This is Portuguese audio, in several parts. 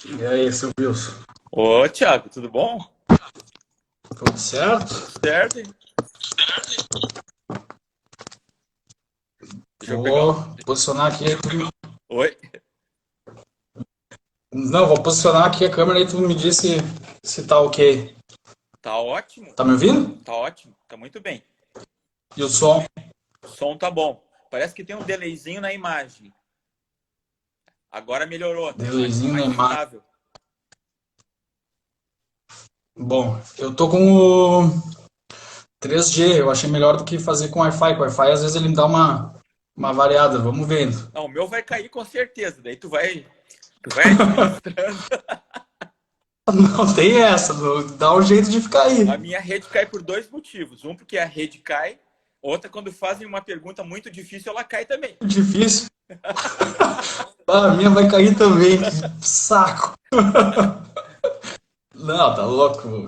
E aí, seu Wilson? Ô, Thiago, tudo bom? Tudo certo? Certo? Hein? Deixa eu pegar Vou um. posicionar aqui. Oi? Não, vou posicionar aqui a câmera e tu me diz se tá ok. Tá ótimo? Tá me ouvindo? Tá ótimo, tá muito bem. E o som? O som tá bom. Parece que tem um delayzinho na imagem. Agora melhorou, tá Delayzinho na mais imagem. estável. Bom, eu tô com o 3G. Eu achei melhor do que fazer com Wi-Fi. Com Wi-Fi, às vezes ele me dá uma variada. Vamos vendo. Não, o meu vai cair com certeza. Daí tu vai administrando. Não tem essa. Dá um jeito de ficar aí. A minha rede cai por dois motivos. Um, porque a rede cai. Outra, quando fazem uma pergunta muito difícil, ela cai também. Difícil. Ah, a minha vai cair também. Que saco. Não, tá louco.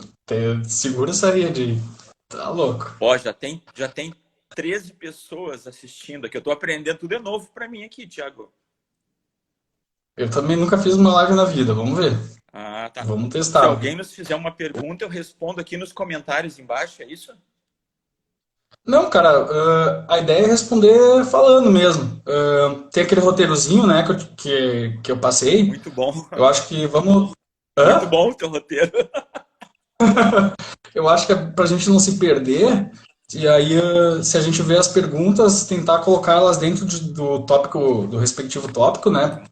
Segura essa rede aí. Tá louco. Ó, já tem 13 pessoas assistindo aqui. Eu tô aprendendo tudo de novo pra mim aqui, Thiago. Eu também nunca fiz uma live na vida. Vamos ver. Ah, tá. Vamos Se testar. alguém nos fizer uma pergunta, eu respondo aqui nos comentários embaixo, é isso? Não, cara, a ideia é responder falando mesmo. Tem aquele roteirozinho, né, que eu passei. Muito bom. Eu acho que vamos. Muito Hã? bom o teu roteiro. Eu acho que é pra gente não se perder. E aí, se a gente vê as perguntas, tentar colocá-las dentro do tópico, do respectivo tópico, né,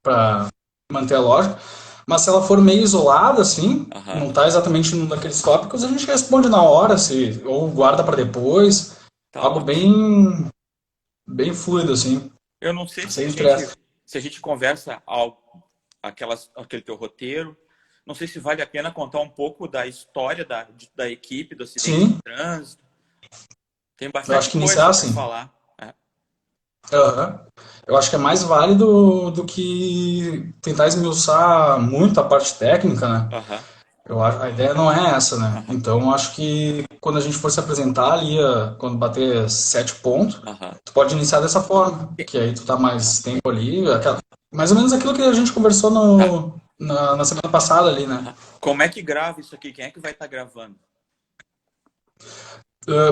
para manter a lógica. Mas se ela for meio isolada, assim, Aham. não está exatamente num daqueles tópicos, a gente responde na hora, ou guarda para depois. Tá Algo ótimo. bem fluido, assim, Eu não sei se sem a gente, estresse. se a gente conversa aquele teu roteiro. Não sei se vale a pena contar um pouco da história da equipe, do acidente de Sim, trânsito. Tem eu bastante acho que iniciar coisa para assim. falar. É. Aham. Eu acho que é mais válido do que tentar esmiuçar muito a parte técnica, né? Aham, A ideia não é essa, né? aham, Então, eu acho que quando a gente for se apresentar ali, quando bater 7 pontos, aham. tu pode iniciar dessa forma, que aí tu tá mais tempo ali, mais ou menos aquilo que a gente conversou Tá. na semana passada ali, né? Aham. Como é que grava isso aqui? Quem é que vai estar gravando?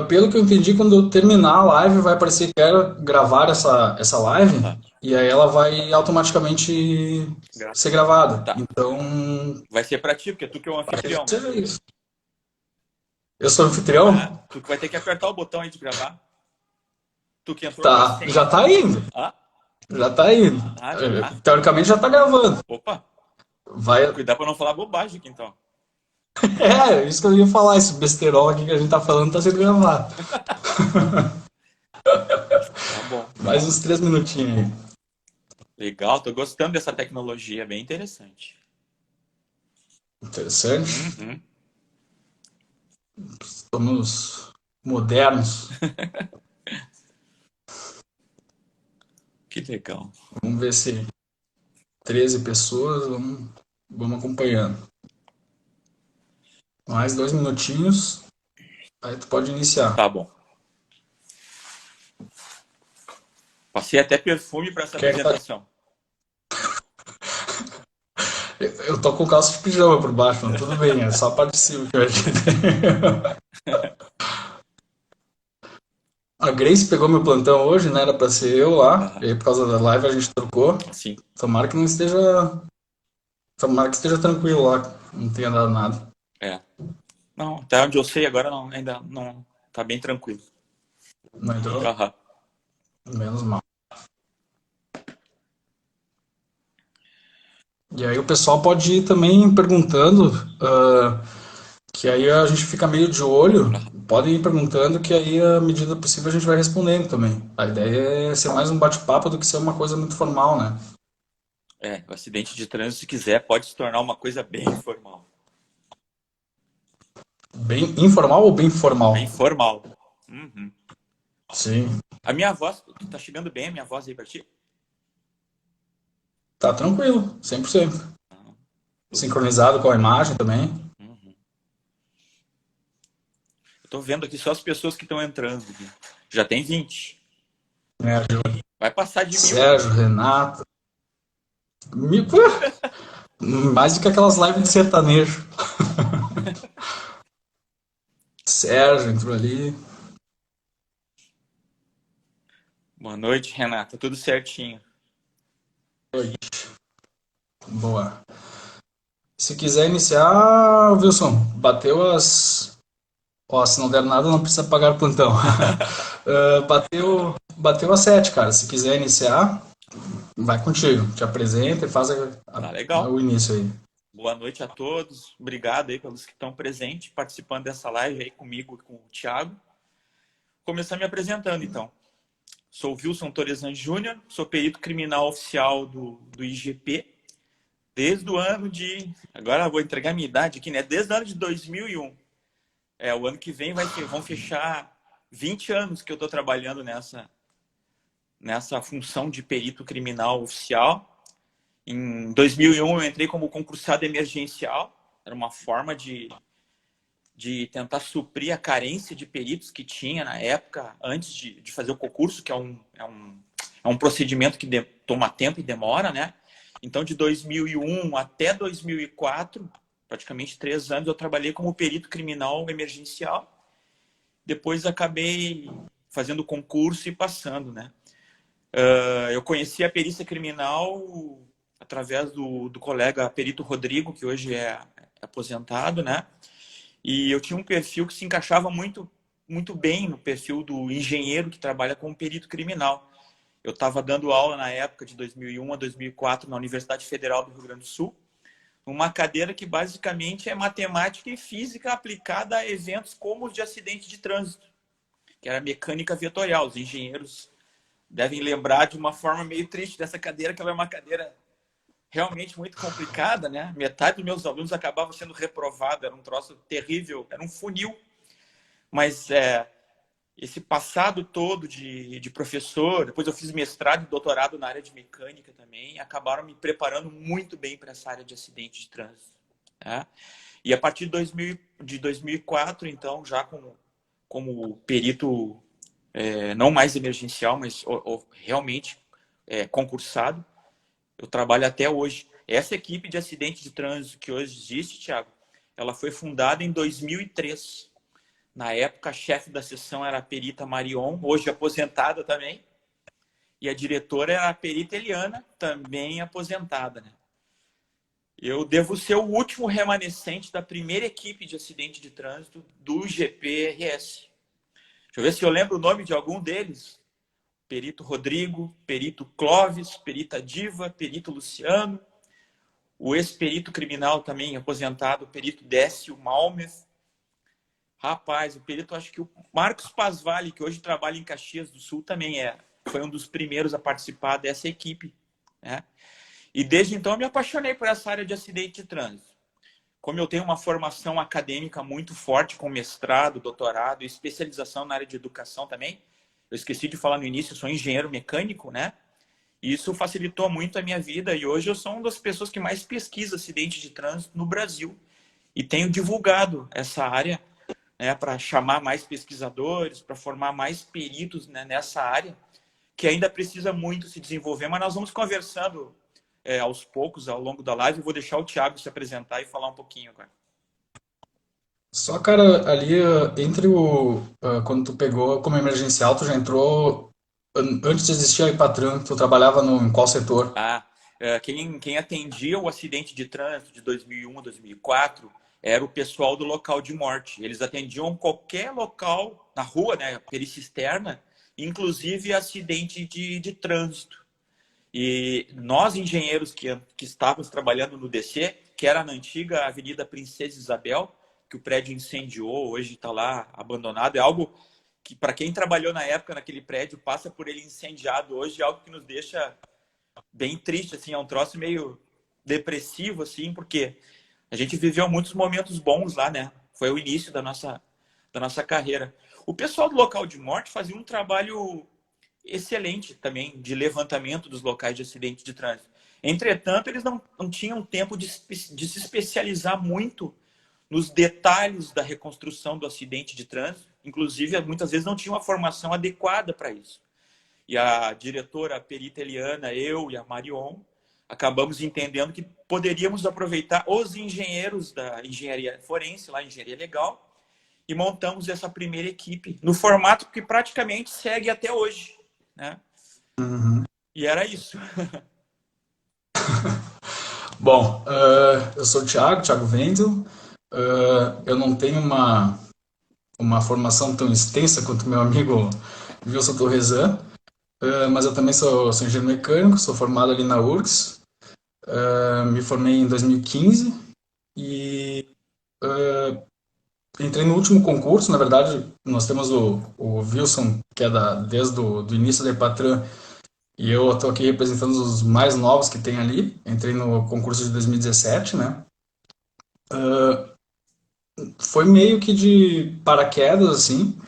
Pelo que eu entendi, quando eu terminar a live, vai aparecer que quer gravar essa live, Aham. e aí ela vai automaticamente Gra- ser gravada. Tá. Então, Vai ser pra ti, porque tu que é o vai anfitrião, né? ser isso. Eu sou Ah, anfitrião? tu que vai ter que apertar o botão aí de gravar. Tu que entrou com a Tá, já senha. tá indo. Ah, Já tá indo. já tá. Teoricamente já tá gravando. Opa, Vai. cuidado pra não falar bobagem aqui então. É, isso que eu ia falar. Esse besterol aqui que a gente tá falando tá sendo gravado. Tá bom. Mais uns 3 minutinhos aí. Legal, tô gostando dessa tecnologia, bem interessante. Interessante. Uhum. Somos modernos. Que legal. Vamos ver se 13 pessoas, vamos acompanhando. Mais 2 minutinhos, aí tu pode iniciar. Tá bom. Passei até perfume para essa Quer que tá... apresentação. Eu tô com calça de pijama por baixo, mas tudo bem, é só a parte de cima que eu achei. A Grace pegou meu plantão hoje, né? Era pra ser eu lá, Aham. e aí por causa da live a gente trocou. Sim. Tomara que não esteja. Tomara que esteja tranquilo lá, não tenha dado nada. É. Não, até onde eu sei agora não, ainda não. Tá bem tranquilo. Não entrou? Aham. Menos mal. E aí o pessoal pode ir também perguntando, que aí a gente fica meio de olho. Aham. Podem ir perguntando que aí, à medida possível, a gente vai respondendo também. A ideia é ser mais um bate-papo do que ser uma coisa muito formal, né? É, o acidente de trânsito, se quiser, pode se tornar uma coisa bem informal. Bem informal ou bem Bem formal? formal. Uhum. Sim. A minha voz, tá chegando bem a minha voz aí pra ti? Tá tranquilo, 100%. Ah, tudo. Sincronizado com a imagem também. Uhum. Eu tô vendo aqui só as pessoas que estão entrando. Já tem 20. Né, Vai passar de 1000. Sérgio, Renato. Pô, mais do que aquelas lives de sertanejo. Sérgio entrou ali. Boa noite, Renata. Tudo certinho. Boa. Se quiser iniciar, Wilson, bateu as. Ó, se não der nada, não precisa pagar o plantão. Bateu as 7, cara. Se quiser iniciar, vai contigo. Te apresenta e faz Tá legal. o início aí. Boa noite a todos. Obrigado aí pelos que estão presentes, participando dessa live aí comigo e com o Thiago. Vou começar me apresentando, então. Sou Wilson Torezan Júnior, sou perito criminal oficial do IGP desde o ano de... Agora vou entregar a minha idade aqui, né? Desde o ano de 2001. O ano que vem vão fechar 20 anos que eu estou trabalhando nessa função de perito criminal oficial. Em 2001 eu entrei como concursado emergencial. Era uma forma de tentar suprir a carência de peritos que tinha na época, antes de fazer o concurso, que é um procedimento que toma tempo e demora, né? Então, de 2001 até 2004, praticamente 3 anos, eu trabalhei como perito criminal emergencial. Depois acabei fazendo o concurso e passando, né? Eu conheci a perícia criminal através do colega perito Rodrigo, que hoje é aposentado, né? E eu tinha um perfil que se encaixava muito, muito bem no perfil do engenheiro que trabalha como perito criminal. Eu estava dando aula na época de 2001 a 2004 na Universidade Federal do Rio Grande do Sul, uma cadeira que basicamente é matemática e física aplicada a eventos como os de acidente de trânsito, que era mecânica vetorial. Os engenheiros devem lembrar de uma forma meio triste dessa cadeira, que ela é uma cadeira realmente muito complicada, né? Metade dos meus alunos acabavam sendo reprovados, era um troço terrível, era um funil. Mas esse passado todo de professor, depois eu fiz mestrado e doutorado na área de mecânica também, acabaram me preparando muito bem para essa área de acidente de trânsito. Né? E a partir de 2004, então, já como perito, não mais emergencial, mas realmente concursado, eu trabalho até hoje. Essa equipe de acidente de trânsito que hoje existe, Thiago, ela foi fundada em 2003. Na época, a chefe da seção era a perita Marion, hoje aposentada também. E a diretora era a perita Eliana, também aposentada. Né? Eu devo ser o último remanescente da primeira equipe de acidente de trânsito do GPRS. Deixa eu ver se eu lembro o nome de algum deles. Perito Rodrigo, perito Clóvis, perita Diva, perito Luciano, o ex-perito criminal também aposentado, perito Décio Malmes. Rapaz, o perito, acho que o Marcos Pasvale, que hoje trabalha em Caxias do Sul, também foi um dos primeiros a participar dessa equipe. Né? E desde então eu me apaixonei por essa área de acidente de trânsito. Como eu tenho uma formação acadêmica muito forte, com mestrado, doutorado e especialização na área de educação também, eu esqueci de falar no início, eu sou engenheiro mecânico, né? E isso facilitou muito a minha vida e hoje eu sou uma das pessoas que mais pesquisa acidente de trânsito no Brasil. E tenho divulgado essa área, né, para chamar mais pesquisadores, para formar mais peritos, né, nessa área, que ainda precisa muito se desenvolver, mas nós vamos conversando aos poucos, ao longo da live. Eu vou deixar o Thiago se apresentar e falar um pouquinho agora. Só, cara, ali entre quando tu pegou como emergencial, tu já entrou antes de existir a Ipatran, tu trabalhava em qual setor? Quem atendia o acidente de trânsito de 2001, 2004 era o pessoal do local de morte. Eles atendiam qualquer local na rua, né, perícia externa, inclusive acidente de trânsito. E nós, engenheiros que estávamos trabalhando no DC, que era na antiga Avenida Princesa Isabel, que o prédio incendiou, hoje está lá abandonado, é algo que, para quem trabalhou na época naquele prédio, passa por ele incendiado hoje, é algo que nos deixa bem triste, assim, é um troço meio depressivo, assim, porque a gente viveu muitos momentos bons lá, né? Foi o início da nossa carreira. O pessoal do local de morte fazia um trabalho excelente também de levantamento dos locais de acidente de trânsito. Entretanto, eles não tinham tempo de se especializar muito nos detalhes da reconstrução do acidente de trânsito. Inclusive, muitas vezes não tinha uma formação adequada para isso. E a diretora, a perita Eliana, eu e a Marion, acabamos entendendo que poderíamos aproveitar os engenheiros da engenharia forense, lá engenharia legal, e montamos essa primeira equipe no formato que praticamente segue até hoje, né? Uhum. E era isso. Bom, eu sou o Thiago Wendel. Eu não tenho uma formação tão extensa quanto meu amigo Wilson Torresan, mas eu também sou engenheiro mecânico, sou formado ali na URGS. Me formei em 2015 e entrei no último concurso. Na verdade, nós temos o Wilson, que é desde o do início da Ipatran, e eu estou aqui representando os mais novos que tem ali. Entrei no concurso de 2017, né? Foi meio que de paraquedas, assim,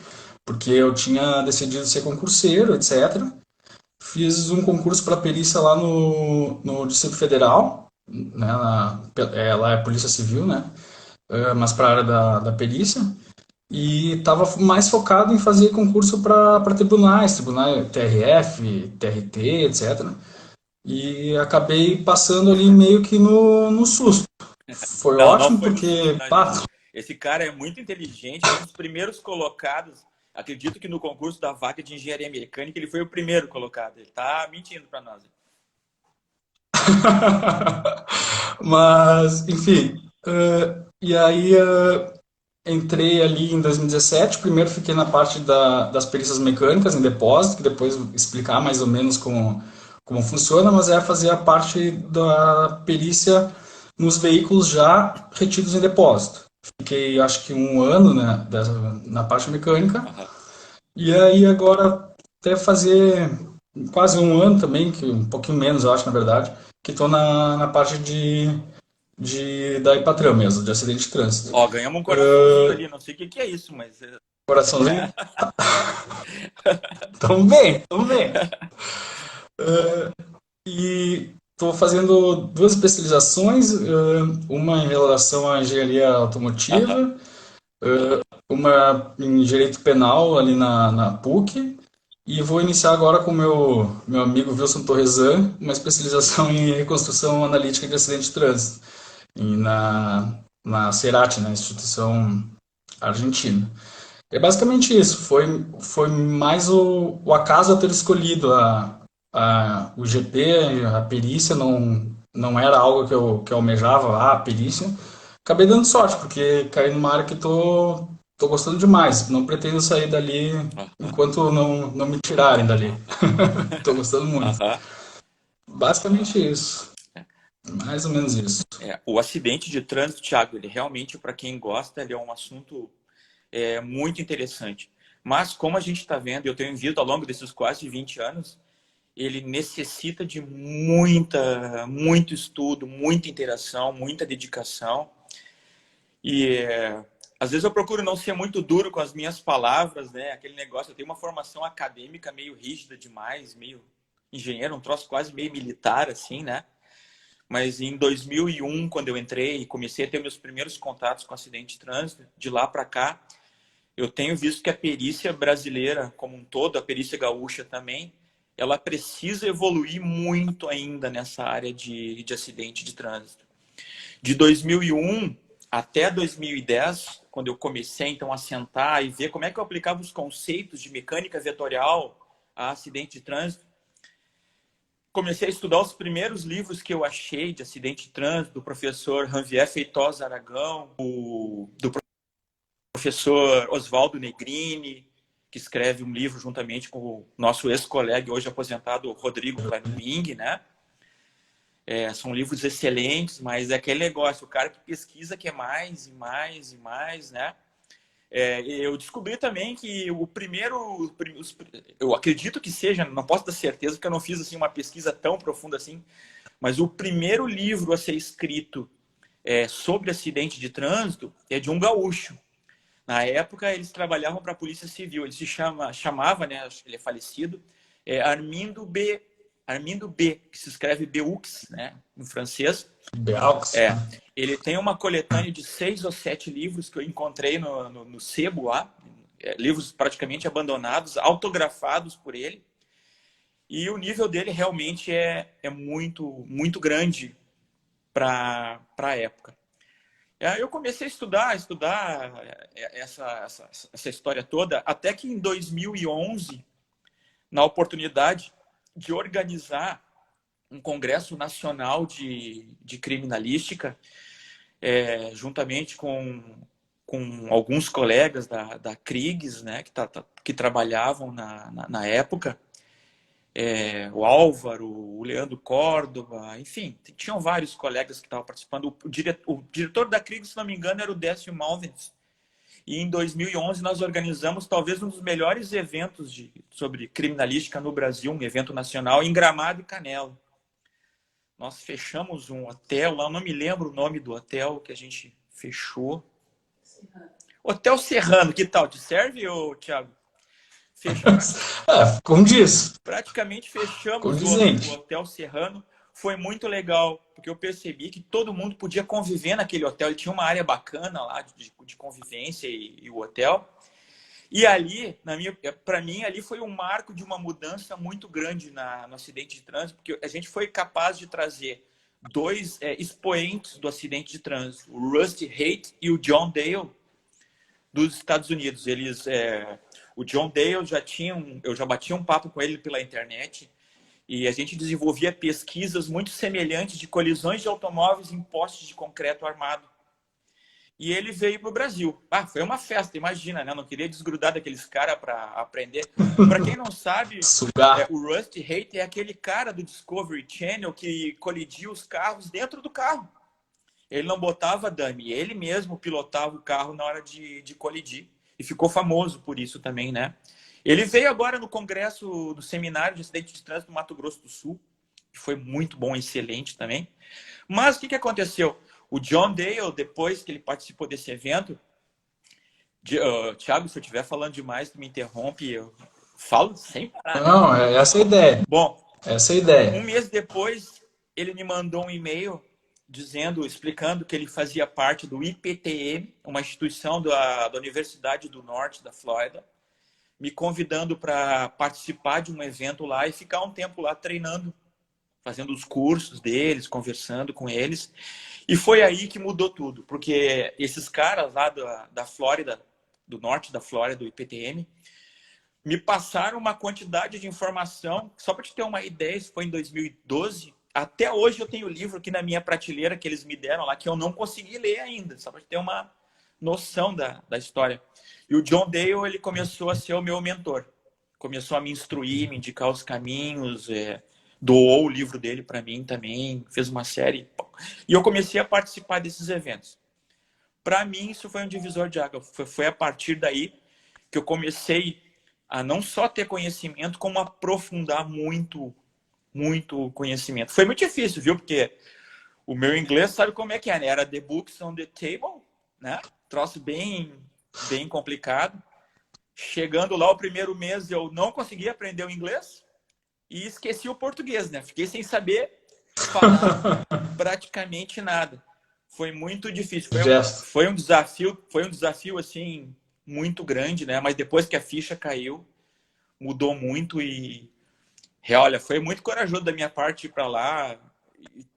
porque eu tinha decidido ser concurseiro, etc. Fiz um concurso para perícia lá no Distrito Federal, né? Lá é Polícia Civil, né? Mas para a área da perícia. E estava mais focado em fazer concurso para tribunais TRF, TRT, etc. E acabei passando ali meio que no susto. Foi Não, não ótimo foi no susto, porque, não, pá, gente. Esse cara é muito inteligente, um dos primeiros colocados. Acredito que no concurso da vaga de engenharia mecânica ele foi o primeiro colocado. Ele tá mentindo para nós. mas, enfim. E aí entrei ali em 2017. Primeiro fiquei na parte das perícias mecânicas em depósito, que depois vou explicar mais ou menos como funciona, mas é fazer a parte da perícia nos veículos já retidos em depósito. Fiquei acho que um ano, né, na parte mecânica. Aham. E aí agora até fazer quase um ano também, que um pouquinho menos, eu acho, na verdade, que estou na parte da Ipatran mesmo, de acidente de trânsito. Ó, ganhamos um coraçãozinho ali. Não sei o que que é isso, mas Coraçãozinho? Tamo bem, tamo bem. E estou fazendo duas especializações, uma em relação à engenharia aham. automotiva, uma em direito penal ali na PUC, e vou iniciar agora com o meu amigo Wilson Torresan, uma especialização em reconstrução analítica de acidente de trânsito, na CERAT, na instituição argentina. É basicamente isso. Foi mais o acaso a ter escolhido o GP, a perícia, não era algo que eu almejava, a perícia. Acabei dando sorte, porque caí numa área que tô gostando demais. Não pretendo sair dali Aham. enquanto não me tirarem dali. Tô gostando muito. Aham. Basicamente isso. Mais ou menos isso. O acidente de trânsito, Thiago, ele realmente, para quem gosta, ele é um assunto muito interessante. Mas, como a gente está vendo, eu tenho visto ao longo desses quase 20 anos, ele necessita de muito estudo, muita interação, muita dedicação. E às vezes eu procuro não ser muito duro com as minhas palavras, né? Aquele negócio, eu tenho uma formação acadêmica meio rígida demais, meio engenheiro, um troço quase meio militar, assim, né? Mas em 2001, quando eu entrei e comecei a ter meus primeiros contatos com acidente de trânsito, de lá para cá, eu tenho visto que a perícia brasileira como um todo, a perícia gaúcha também, ela precisa evoluir muito ainda nessa área de acidente de trânsito. De 2001 até 2010, quando eu comecei então a sentar e ver como é que eu aplicava os conceitos de mecânica vetorial a acidente de trânsito, comecei a estudar os primeiros livros que eu achei de acidente de trânsito, do professor Janvier Feitosa Aragão, do professor Oswaldo Negrini, que escreve um livro juntamente com o nosso ex-colega, hoje aposentado, Rodrigo Flaming, né? São livros excelentes, mas é aquele negócio, o cara que pesquisa quer mais e mais e mais, né? Eu descobri também que o primeiro, eu acredito que seja, não posso dar certeza porque eu não fiz assim uma pesquisa tão profunda assim, mas o primeiro livro a ser escrito sobre acidente de trânsito é de um gaúcho. Na época eles trabalhavam para a Polícia Civil, ele se chamava, né, ele é falecido, Armindo B, que se escreve Beux, né, em francês. Belks. Ele tem uma coletânea de 6 ou 7 livros que eu encontrei no sebo lá, livros praticamente abandonados, autografados por ele. E o nível dele realmente é muito, muito grande para a época. Eu comecei a estudar essa história toda, até que em 2011, na oportunidade de organizar um congresso nacional de criminalística, juntamente com alguns colegas da Kriegs, né, que trabalhavam na época, o Álvaro, o Leandro Córdova, enfim, tinham vários colegas que estavam participando. O diretor da Kriegs, se não me engano, era o Décio Malvins. E em 2011 nós organizamos talvez um dos melhores eventos sobre criminalística no Brasil, um evento nacional em Gramado e Canela. Nós fechamos um hotel lá, eu não me lembro o nome do hotel que a gente fechou. Hotel Serrano, que tal? Te serve, Thiago? Como diz. Praticamente fechamos Condizente. o Hotel Serrano. Foi muito legal, porque eu percebi que todo mundo podia conviver naquele hotel. Ele tinha uma área bacana lá de convivência e o hotel. E ali, para mim, ali foi um marco de uma mudança muito grande no acidente de trânsito, porque a gente foi capaz de trazer dois expoentes do acidente de trânsito, o Rusty Haight e o John Dale, dos Estados Unidos. O John Dale eu já bati um papo com ele pela internet, e a gente desenvolvia pesquisas muito semelhantes de colisões de automóveis em postes de concreto armado. E ele veio para o Brasil. Foi uma festa, imagina, né? Eu não queria desgrudar daqueles caras para aprender. Para quem não sabe, o Rusty Haight é aquele cara do Discovery Channel que colidia os carros dentro do carro. Ele não botava dummy, ele mesmo pilotava o carro na hora de colidir. E ficou famoso por isso também, né? Ele veio agora no congresso do seminário de acidente de trânsito do Mato Grosso do Sul, que foi muito bom, excelente também. Mas o que aconteceu? O John Dale, depois que ele participou desse evento, Thiago, se eu estiver falando demais, tu me interrompe, eu falo sem parar. Não, é essa a ideia. Bom, essa é a ideia. Um mês depois, ele me mandou um e-mail explicando que ele fazia parte do IPTM, uma instituição da Universidade do Norte da Flórida, me convidando para participar de um evento lá e ficar um tempo lá treinando, fazendo os cursos deles, conversando com eles. E foi aí que mudou tudo, porque esses caras lá da Flórida, do norte da Flórida, do IPTM, me passaram uma quantidade de informação, só para te ter uma ideia, isso foi em 2012, até hoje eu tenho o livro aqui na minha prateleira que eles me deram lá, que eu não consegui ler ainda, só para te ter uma noção da história. E o John Dale, ele começou a ser o meu mentor, começou a me instruir, me indicar os caminhos, doou o livro dele para mim também, fez uma série. E eu comecei a participar desses eventos. Para mim, isso foi um divisor de água. Foi a partir daí que eu comecei a não só ter conhecimento, como aprofundar muito, muito conhecimento. Foi muito difícil, viu? Porque o meu inglês, sabe como é que é, né? Era the books on the table, né? Troço bem complicado. Chegando lá o primeiro mês, eu não conseguia aprender o inglês. E esqueci o português, né? Fiquei sem saber falar praticamente nada. Foi muito difícil. Foi um desafio assim muito grande, né? Mas depois que a ficha caiu, mudou muito e olha, foi muito corajoso da minha parte ir para lá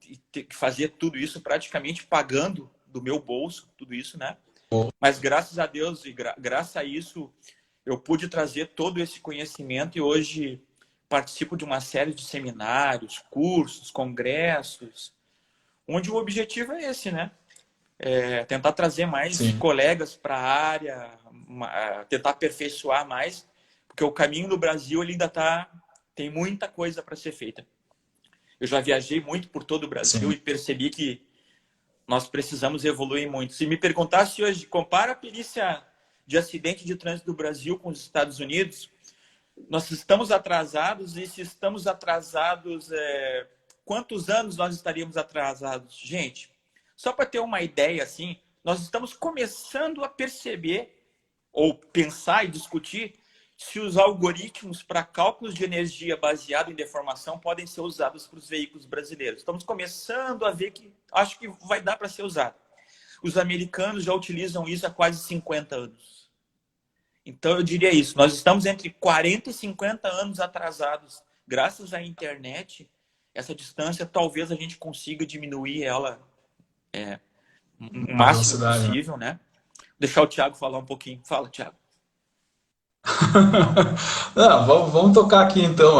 e ter que fazer tudo isso praticamente pagando do meu bolso, tudo isso, né? Mas graças a Deus e graças a isso eu pude trazer todo esse conhecimento e hoje participo de uma série de seminários, cursos, congressos, onde o objetivo é esse, né? Tentar trazer mais colegas para a área, tentar aperfeiçoar mais, porque o caminho no Brasil ele ainda tem muita coisa para ser feita. Eu já viajei muito por todo o Brasil e percebi que nós precisamos evoluir muito. Se me perguntasse hoje, compara a perícia de acidente de trânsito do Brasil com os Estados Unidos, nós estamos atrasados, e se estamos atrasados, quantos anos nós estaríamos atrasados? Gente, só para ter uma ideia, assim, nós estamos começando a perceber, ou pensar e discutir, se os algoritmos para cálculos de energia baseado em deformação podem ser usados para os veículos brasileiros. Estamos começando a ver que acho que vai dar para ser usado. Os americanos já utilizam isso há quase 50 anos. Então, eu diria isso. Nós estamos entre 40 e 50 anos atrasados graças à internet, essa distância talvez a gente consiga diminuir ela o A máximo velocidade, né? possível, né? Deixar o Thiago falar um pouquinho. Fala, Thiago. Não, vamos tocar aqui então.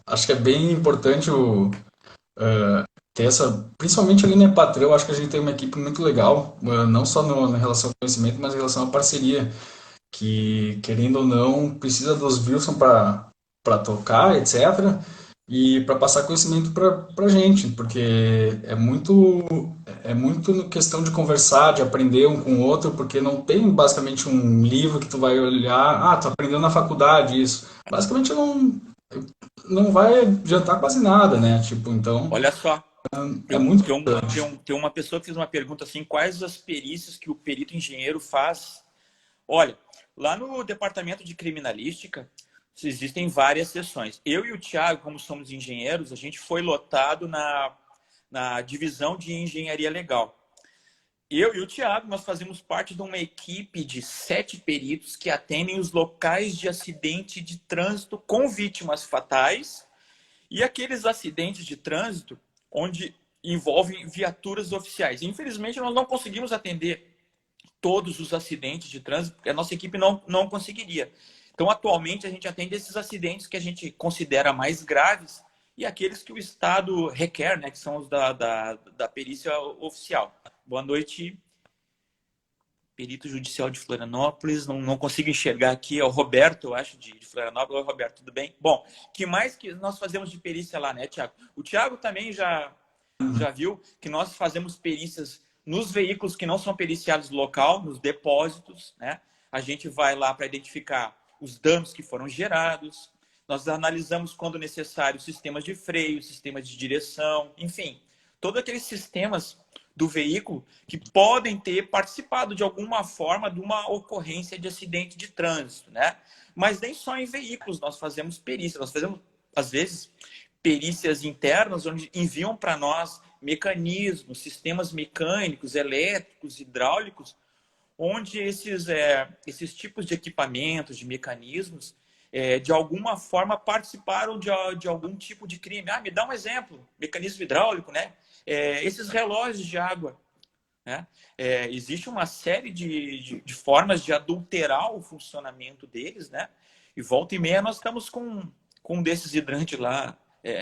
Acho que é bem importante ter essa, principalmente ali na Epatrão, acho que a gente tem uma equipe muito legal, não só na relação ao conhecimento, mas em relação à parceria, que querendo ou não, precisa dos Wilson para tocar, etc. E para passar conhecimento para gente, porque é muito questão de conversar, de aprender um com o outro, porque não tem basicamente um livro que tu vai olhar, tu aprendeu na faculdade isso. Basicamente não vai adiantar quase nada, né? Tipo, então Olha só, é muito tem uma pessoa que fez uma pergunta assim, quais as perícias que o perito engenheiro faz? Olha, lá no departamento de criminalística, existem várias seções. Eu e o Thiago, como somos engenheiros, a gente foi lotado na divisão de engenharia legal. Eu e o Thiago, nós fazemos parte de uma equipe de 7 peritos que atendem os locais de acidente de trânsito com vítimas fatais e aqueles acidentes de trânsito onde envolvem viaturas oficiais. Infelizmente, nós não conseguimos atender todos os acidentes de trânsito, porque a nossa equipe não conseguiria. Então, atualmente, a gente atende esses acidentes que a gente considera mais graves e aqueles que o Estado requer, né, que são os da perícia oficial. Boa noite, perito judicial de Florianópolis. Não consigo enxergar aqui. É o Roberto, eu acho, de Florianópolis. Oi, Roberto, tudo bem? Bom, que mais que nós fazemos de perícia lá, né, Thiago? O Thiago também já viu que nós fazemos perícias nos veículos que não são periciados local, nos depósitos, né? A gente vai lá para identificar os danos que foram gerados. Nós analisamos, quando necessário, sistemas de freio, sistemas de direção, enfim, todos aqueles sistemas do veículo que podem ter participado de alguma forma de uma ocorrência de acidente de trânsito, né? Mas nem só em veículos nós fazemos perícia, nós fazemos, às vezes, perícias internas, onde enviam para nós mecanismos, sistemas mecânicos, elétricos, hidráulicos, onde esses tipos de equipamentos, de mecanismos, de alguma forma participaram de algum tipo de crime. Me dá um exemplo, mecanismo hidráulico, né? Esses relógios de água, né? Existe uma série de formas de adulterar o funcionamento deles, né? E volta e meia nós estamos com um desses hidrantes lá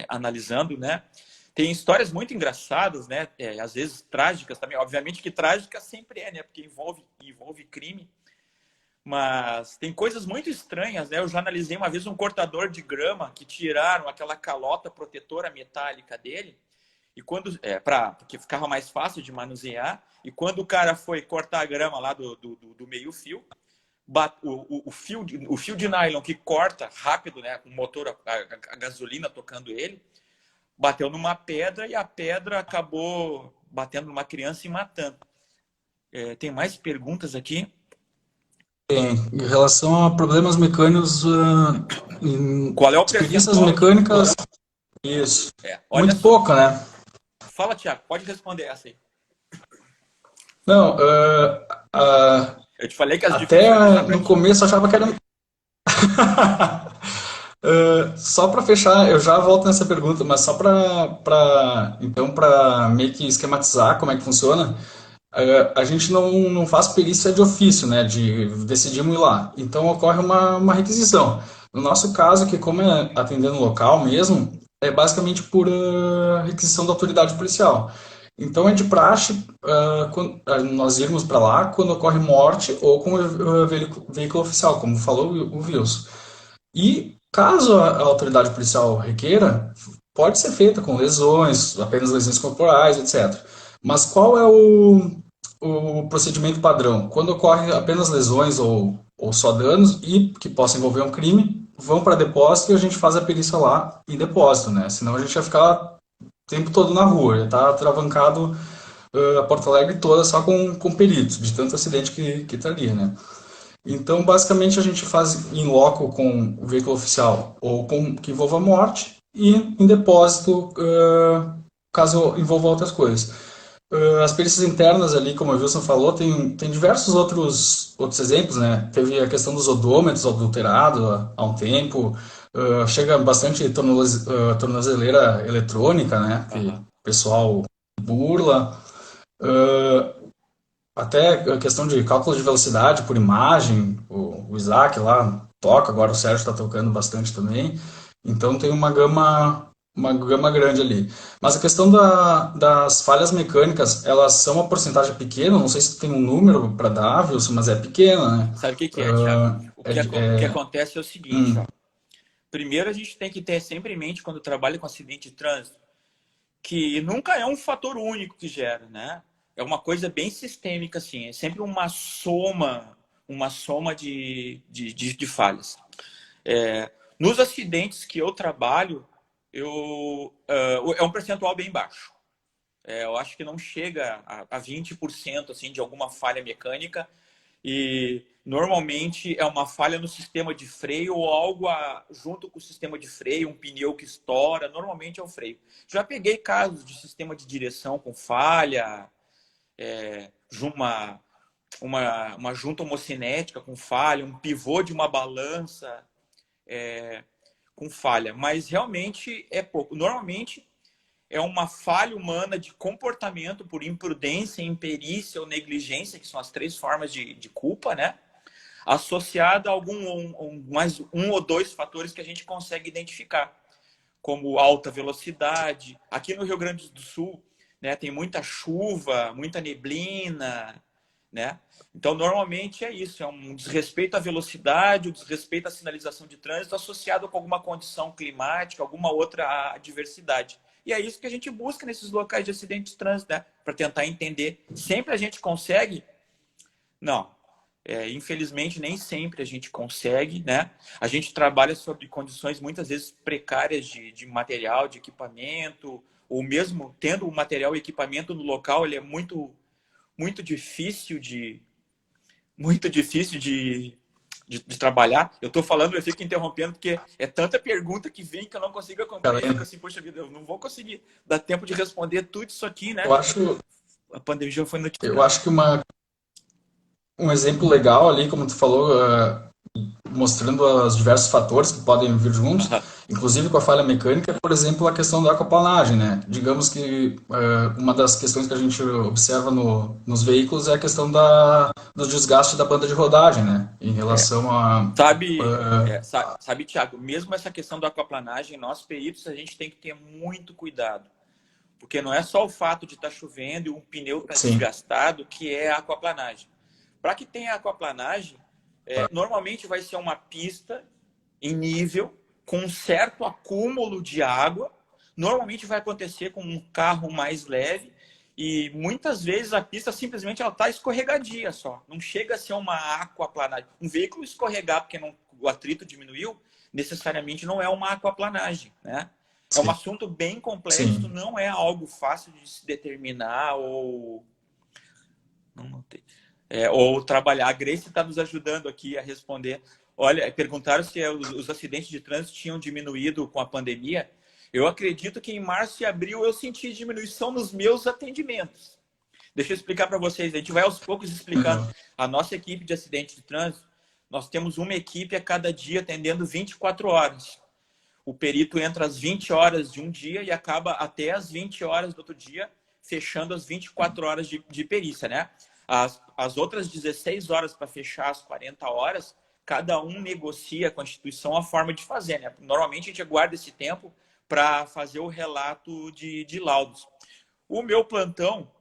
analisando, né? Tem histórias muito engraçadas, né? Às vezes trágicas também. Obviamente que trágica sempre né? Porque envolve crime. Mas tem coisas muito estranhas, né? Eu já analisei uma vez um cortador de grama que tiraram aquela calota protetora metálica dele e porque ficava mais fácil de manusear. E quando o cara foi cortar a grama lá do meio-fio, o fio de nylon que corta rápido, né? Com o motor, a gasolina tocando ele, bateu numa pedra e a pedra acabou batendo numa criança e matando. Tem mais perguntas aqui? em relação a problemas mecânicos, em Qual é o experiências percentual mecânicas, isso. olha Muito só. pouca, né? Fala, Thiago, pode responder essa aí. Não, Eu te falei que as difíceis eu ia até deixar para no ti. começo eu achava que era. Só para fechar, eu já volto nessa pergunta, mas só para meio que esquematizar como é que funciona, a gente não faz perícia de ofício, né? Decidimos ir lá. Então ocorre uma requisição. No nosso caso, que como é atendendo local mesmo, é basicamente por requisição da autoridade policial. Então é de praxe nós irmos para lá quando ocorre morte ou com o veículo oficial, como falou o Wilson. E caso a autoridade policial requeira, pode ser feita com lesões, apenas lesões corporais, etc. Mas qual é o procedimento padrão? Quando ocorre apenas lesões ou só danos e que possa envolver um crime, vão para depósito e a gente faz a perícia lá em depósito, né? Senão a gente vai ficar o tempo todo na rua, já está travancado a Porto Alegre toda só com peritos, de tanto acidente que tá ali, né? Então, basicamente, a gente faz em loco com o veículo oficial ou com que envolva morte e em depósito caso envolva outras coisas. As perícias internas ali, como o Wilson falou, tem diversos outros exemplos, né? Teve a questão dos odômetros adulterados há um tempo, chega bastante tornozeleira eletrônica, né? Que Aham. o pessoal burla. Até a questão de cálculo de velocidade por imagem, o Isaac lá toca, agora o Sérgio está tocando bastante também. Então tem uma gama grande ali. Mas a questão das falhas mecânicas, elas são uma porcentagem pequena, não sei se tem um número para dar, Wilson, mas é pequena, né? Sabe o que que é, Thiago? O que É, acontece é o seguinte, ó. hum, Primeiro, a gente tem que ter sempre em mente, quando trabalha com acidente de trânsito, que nunca é um fator único que gera, né? É uma coisa bem sistêmica, assim. É sempre uma soma de falhas. Nos acidentes que eu trabalho, é um percentual bem baixo. Eu acho que não chega a 20% assim, de alguma falha mecânica, e normalmente é uma falha no sistema de freio ou algo junto com o sistema de freio, um pneu que estoura, normalmente é o freio. Já peguei casos de sistema de direção com falha, uma, uma junta homocinética com falha, um pivô de uma balança com falha, mas realmente é pouco. Normalmente é uma falha humana de comportamento por imprudência, imperícia ou negligência, que são as três formas de culpa, né? Associada a mais um ou dois fatores que a gente consegue identificar, como alta velocidade. Aqui no Rio Grande do Sul, né, tem muita chuva, muita neblina, né? Então, normalmente é isso, é um desrespeito à velocidade, um desrespeito à sinalização de trânsito associado com alguma condição climática, alguma outra adversidade. E é isso que a gente busca nesses locais de acidente de trânsito, né? Para tentar entender. Sempre a gente consegue? Não. Infelizmente, nem sempre a gente consegue, né? A gente trabalha sobre condições muitas vezes precárias de material, de equipamento, ou mesmo tendo o material e equipamento no local, ele é muito difícil de trabalhar. Eu estou falando, eu fico interrompendo, porque é tanta pergunta que vem que eu não consigo acompanhar. Eu fico assim, poxa vida, eu não vou conseguir dar tempo de responder tudo isso aqui, eu né? acho, A pandemia já foi eu notificada. acho que um exemplo legal ali, como tu falou, mostrando os diversos fatores que podem vir juntos, Uhum. inclusive com a falha mecânica, por exemplo, a questão da aquaplanagem, né? Digamos que uma das questões que a gente observa nos veículos é a questão do desgaste da banda de rodagem, né? Em É, relação a... sabe, Thiago, mesmo essa questão da aquaplanagem, nós peritos, a gente tem que ter muito cuidado. Porque não é só o fato de estar chovendo e um pneu estar Sim, desgastado que é a aquaplanagem. Para que tenha aquaplanagem, normalmente vai ser uma pista em nível, com um certo acúmulo de água. Normalmente vai acontecer com um carro mais leve e muitas vezes a pista simplesmente ela está escorregadia só. Não chega a ser uma aquaplanagem. Um veículo escorregar porque o atrito diminuiu, necessariamente não é uma aquaplanagem, né? É um sim, assunto bem complexo, sim. não é algo fácil de se determinar ou não tem. Ou trabalhar. A Grace está nos ajudando aqui a responder. Olha, perguntaram se os acidentes de trânsito tinham diminuído com a pandemia. Eu acredito que em março e abril eu senti diminuição nos meus atendimentos. Deixa eu explicar para vocês. A gente vai aos poucos explicando. Uhum. A nossa equipe de acidente de trânsito, nós temos uma equipe a cada dia atendendo 24 horas. O perito entra às 20 horas de um dia e acaba até às 20 horas do outro dia, fechando as 24 horas de perícia, né? As outras 16 horas para fechar as 40 horas, cada um negocia com a Constituição a forma de fazer, né? Normalmente a gente guarda esse tempo para fazer o relato de laudos. O meu plantão,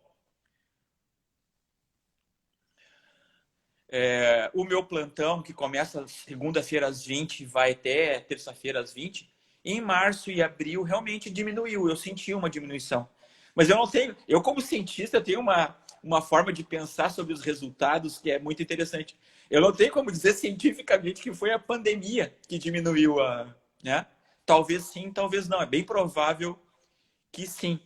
que começa segunda-feira às 20 e vai até terça-feira às 20, em março e abril realmente diminuiu. Eu senti uma diminuição. Mas eu não tenho. Eu, como cientista, tenho uma forma de pensar sobre os resultados que é muito interessante. Eu não tenho como dizer cientificamente que foi a pandemia que diminuiu a. Né? Talvez sim, talvez não. É bem provável que sim.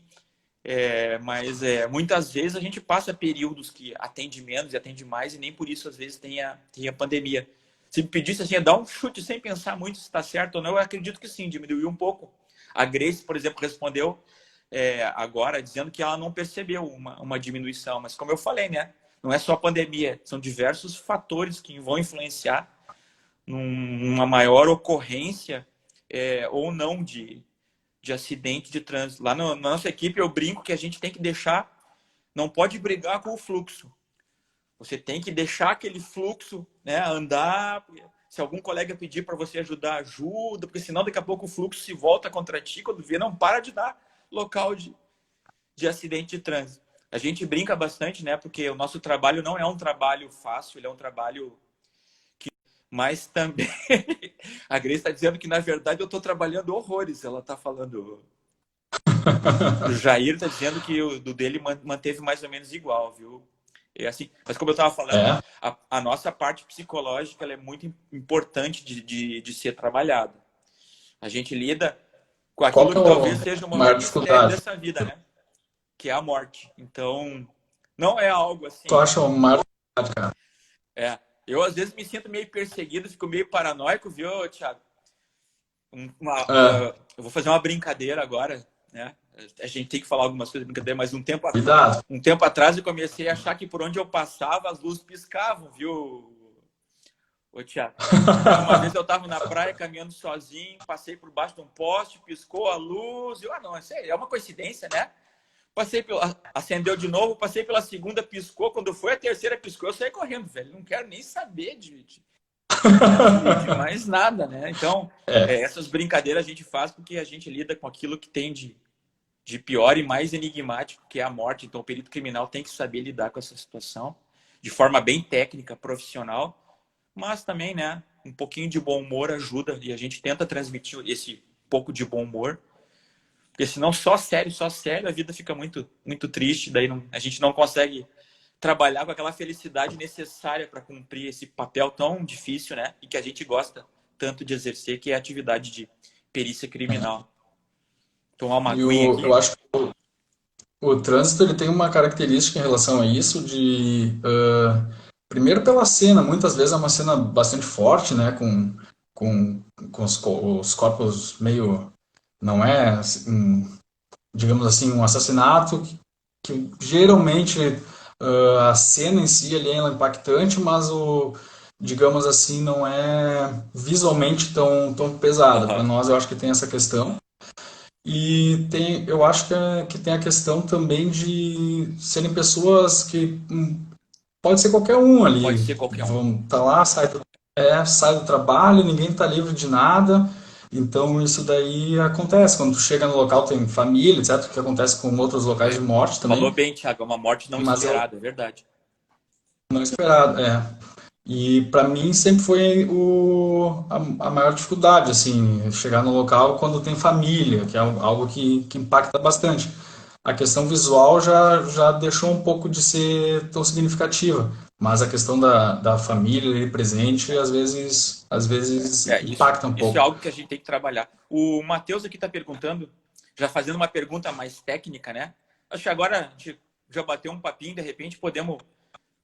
Mas muitas vezes a gente passa períodos que atende menos e atende mais, e nem por isso às vezes tem a pandemia. Se me pedisse assim, dar um chute sem pensar muito se está certo ou não, eu acredito que sim, diminuiu um pouco. A Grace, por exemplo, respondeu agora dizendo que ela não percebeu uma diminuição, mas como eu falei, né? Não é só a pandemia, são diversos fatores que vão influenciar numa maior ocorrência ou não de acidente de trânsito. Lá na nossa equipe eu brinco que a gente tem que deixar, não pode brigar com o fluxo. Você tem que deixar aquele fluxo, né, andar. Se algum colega pedir para você ajudar, ajuda, porque senão daqui a pouco o fluxo se volta contra ti, quando vê, não para de dar local de acidente de trânsito. A gente brinca bastante, né, porque o nosso trabalho não é um trabalho fácil, ele é um trabalho que... Mas também a Grace está dizendo que, na verdade, eu estou trabalhando horrores. Ela está falando... O Jair está dizendo que o do dele manteve mais ou menos igual, viu? É assim, mas como eu estava falando, a nossa parte psicológica ela é muito importante de ser trabalhada. A gente lida com Qual aquilo que é que talvez a seja o maior maior mistério dificuldade? dessa vida, né? Que é a morte. Então, não é algo Tu assim... acha a maior dificuldade, cara? Eu às vezes me sinto meio perseguido, fico meio paranoico, viu, Thiago? Eu vou fazer uma brincadeira agora, né? A gente tem que falar algumas coisas de brincadeira, mas Cuidado. um tempo atrás eu comecei a achar que por onde eu passava as luzes piscavam, viu, ô Thiago? Uma vez eu estava na praia caminhando sozinho, passei por baixo de um poste, piscou a luz, não, isso é uma coincidência, né? Acendeu de novo, passei pela segunda, piscou, quando foi a terceira piscou, eu saí correndo, velho, não quero nem saber de mais nada, né? Então, essas brincadeiras a gente faz porque a gente lida com aquilo que tem de pior e mais enigmático, que é a morte. Então, o perito criminal tem que saber lidar com essa situação de forma bem técnica, profissional, mas também, né, um pouquinho de bom humor ajuda e a gente tenta transmitir esse pouco de bom humor, porque senão só sério, a vida fica muito, muito triste, daí a gente não consegue trabalhar com aquela felicidade necessária para cumprir esse papel tão difícil, né, e que a gente gosta tanto de exercer, que é a atividade de perícia criminal. Tomar uma aguinha Eu aqui. acho que o trânsito ele tem uma característica em relação a isso de primeiro pela cena, muitas vezes é uma cena bastante forte, né, com, com os corpos meio, não é, digamos assim, um assassinato que geralmente a cena em si ali ela é impactante, mas digamos assim, não é visualmente tão pesada. Para Uhum. nós eu acho que tem essa questão. E eu acho que tem a questão também de serem pessoas que pode ser qualquer um Pode ali. ser qualquer um. Vão tá lá, sai do trabalho, ninguém está livre de nada. Então isso daí acontece. Quando tu chega no local tem família, etc., que acontece com outros locais de morte Falou também, bem, Thiago. É uma morte não mas é esperada, é verdade. não esperado, é. E para mim sempre foi a maior dificuldade, assim, chegar no local quando tem família, que é algo que impacta bastante. A questão visual já deixou um pouco de ser tão significativa, mas a questão da família ali presente às vezes impacta um Isso é pouco. algo que a gente tem que trabalhar. O Matheus aqui está perguntando, já fazendo uma pergunta mais técnica, né? Acho que agora a gente já bateu um papinho, de repente podemos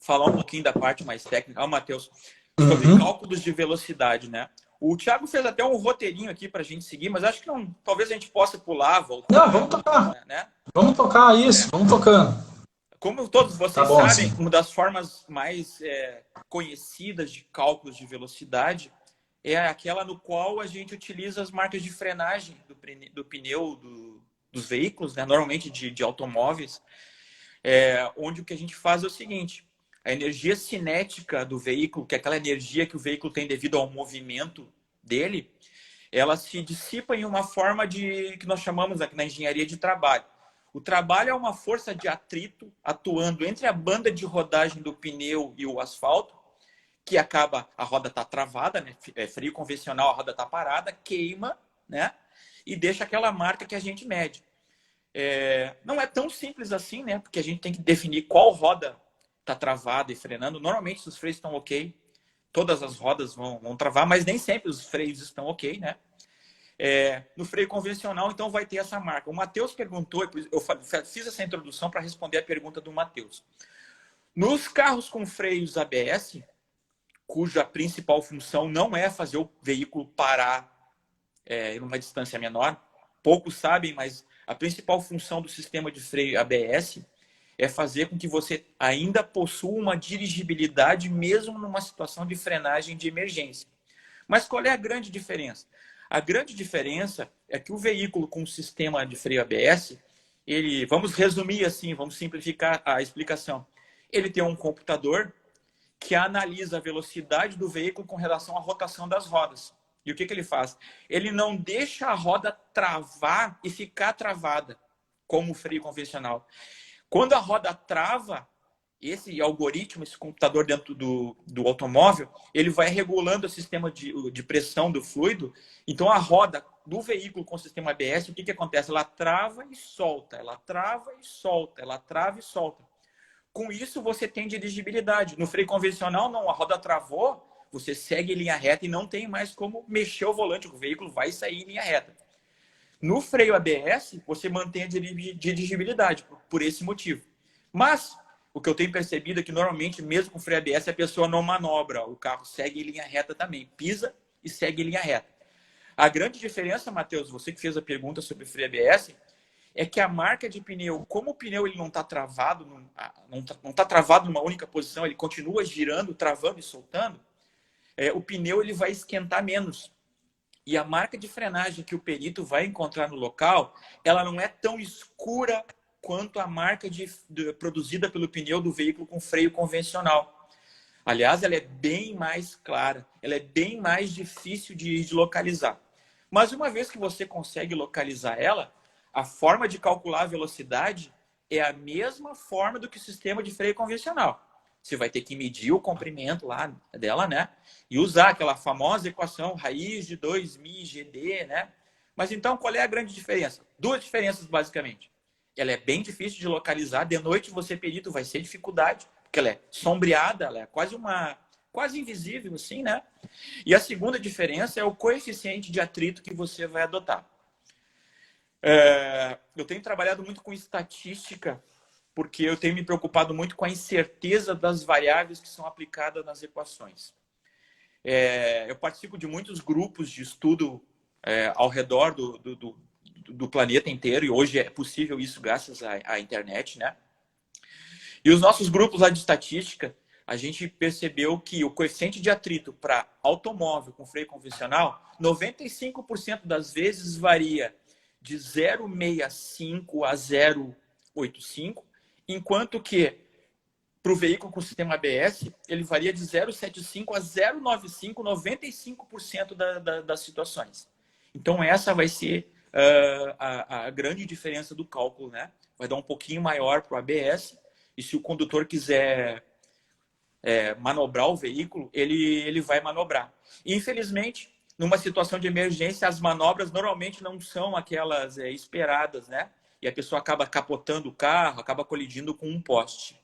falar um pouquinho da parte mais técnica. Matheus, sobre Uhum. cálculos de velocidade, né? O Thiago fez até um roteirinho aqui para a gente seguir, mas acho que não, talvez a gente possa pular, Não, voltar, né? vamos tocar isso, vamos tocando. Como todos Tá vocês bom assim. sabem, uma das formas mais conhecidas de cálculos de velocidade é aquela no qual a gente utiliza as marcas de frenagem do pneu dos veículos, né? Normalmente de automóveis, onde o que a gente faz é o seguinte: a energia cinética do veículo, que é aquela energia que o veículo tem devido ao movimento dele, ela se dissipa em uma forma que nós chamamos aqui na engenharia de trabalho. O trabalho é uma força de atrito atuando entre a banda de rodagem do pneu e o asfalto, que acaba, a roda está travada, né? Freio convencional, a roda está parada, queima, né? E deixa aquela marca que a gente mede. Não é tão simples assim, né? Porque a gente tem que definir qual roda está travada e frenando. Normalmente, se os freios estão ok, todas as rodas vão travar, mas nem sempre os freios estão ok, né? No freio convencional, então, vai ter essa marca. O Matheus perguntou, eu fiz essa introdução para responder a pergunta do Matheus. Nos carros com freios ABS, cuja principal função não é fazer o veículo parar em uma distância menor, poucos sabem, mas A principal função do sistema de freio ABS é fazer com que você ainda possua uma dirigibilidade mesmo numa situação de frenagem de emergência. Mas qual é a grande diferença? A grande diferença é que o veículo com o sistema de freio ABS, ele, vamos resumir assim, vamos simplificar a explicação. Ele tem um computador que analisa a velocidade do veículo com relação à rotação das rodas. E o que ele faz? Ele não deixa a roda travar e ficar travada, como o freio convencional. Quando a roda trava, esse algoritmo, esse computador dentro do automóvel, ele vai regulando o sistema de pressão do fluido. Então, a roda do veículo com o sistema ABS, o que acontece? Ela trava e solta, ela trava e solta, ela trava e solta. Com isso, você tem dirigibilidade. No freio convencional, não. A roda travou, você segue em linha reta e não tem mais como mexer o volante. O veículo vai sair em linha reta. No freio ABS, você mantém a dirigibilidade por esse motivo. Mas o que eu tenho percebido é que normalmente, mesmo com freio ABS, a pessoa não manobra. O carro segue em linha reta também. Pisa e segue em linha reta. A grande diferença, Matheus, você que fez a pergunta sobre freio ABS, é que a marca de pneu, como o pneu ele não está travado, não tá travado numa única posição, ele continua girando, travando e soltando, o pneu ele vai esquentar menos. E a marca de frenagem que o perito vai encontrar no local, ela não é tão escura quanto a marca produzida pelo pneu do veículo com freio convencional. Aliás, ela é bem mais clara, ela é bem mais difícil de localizar. Mas uma vez que você consegue localizar ela, a forma de calcular a velocidade é a mesma forma do que o sistema de freio convencional. Você vai ter que medir o comprimento lá dela, né? E usar aquela famosa equação raiz de 2μ GD, né? Mas então, qual é a grande diferença? Duas diferenças, basicamente. Ela é bem difícil de localizar. De noite, você perito, vai ser dificuldade, porque ela é sombreada, ela é quase invisível, assim, né? E a segunda diferença é o coeficiente de atrito que você vai adotar. Eu tenho trabalhado muito com estatística, porque eu tenho me preocupado muito com a incerteza das variáveis que são aplicadas nas equações. Eu participo de muitos grupos de estudo ao redor do planeta inteiro, e hoje é possível isso graças à internet, né? E os nossos grupos lá de estatística, a gente percebeu que o coeficiente de atrito para automóvel com freio convencional, 95% das vezes varia de 0,65 a 0,85, enquanto que para o veículo com sistema ABS, ele varia de 0,75 a 0,95, 95% das situações. Então, essa vai ser a grande diferença do cálculo, né? Vai dar um pouquinho maior para o ABS, e se o condutor quiser manobrar o veículo, ele vai manobrar. E, infelizmente, numa situação de emergência, as manobras normalmente não são aquelas esperadas, né? E a pessoa acaba capotando o carro, acaba colidindo com um poste.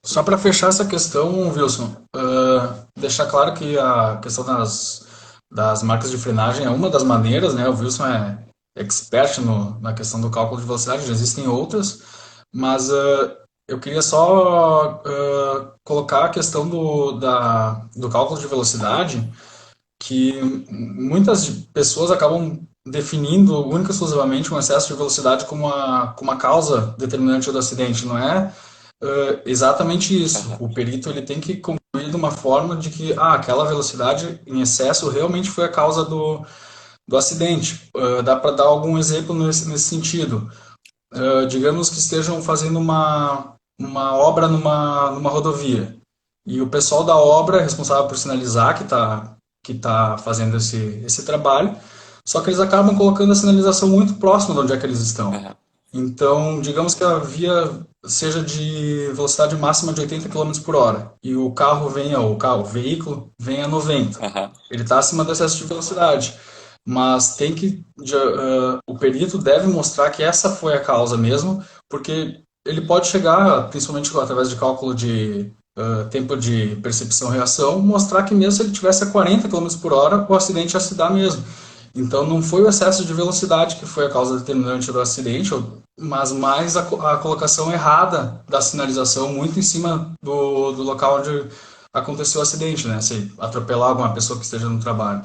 Só para fechar essa questão, Wilson, deixar claro que a questão das marcas de frenagem é uma das maneiras, né? O Wilson é expert na questão do cálculo de velocidade, já existem outras, mas eu queria só colocar a questão do cálculo de velocidade, que muitas pessoas acabam definindo única e exclusivamente um excesso de velocidade como uma causa determinante do acidente. Não é exatamente isso. O perito ele tem que concluir de uma forma de que aquela velocidade em excesso realmente foi a causa do acidente. Dá para dar algum exemplo nesse sentido. Digamos que estejam fazendo uma obra numa rodovia e o pessoal da obra é responsável por sinalizar que tá fazendo esse trabalho, só que eles acabam colocando a sinalização muito próxima de onde é que eles estão. Então, digamos que a via seja de velocidade máxima de 80 km por hora e o o veículo venha a 90. Ele está acima do excesso de velocidade. Mas o perito deve mostrar que essa foi a causa mesmo, porque ele pode chegar, principalmente através de cálculo de tempo de percepção-reação, mostrar que mesmo se ele tivesse a 40 km por hora, o acidente ia se dar mesmo. Então não foi o excesso de velocidade que foi a causa determinante do acidente, mas mais a colocação errada da sinalização muito em cima do local onde aconteceu o acidente, né? Se atropelar alguma pessoa que esteja no trabalho.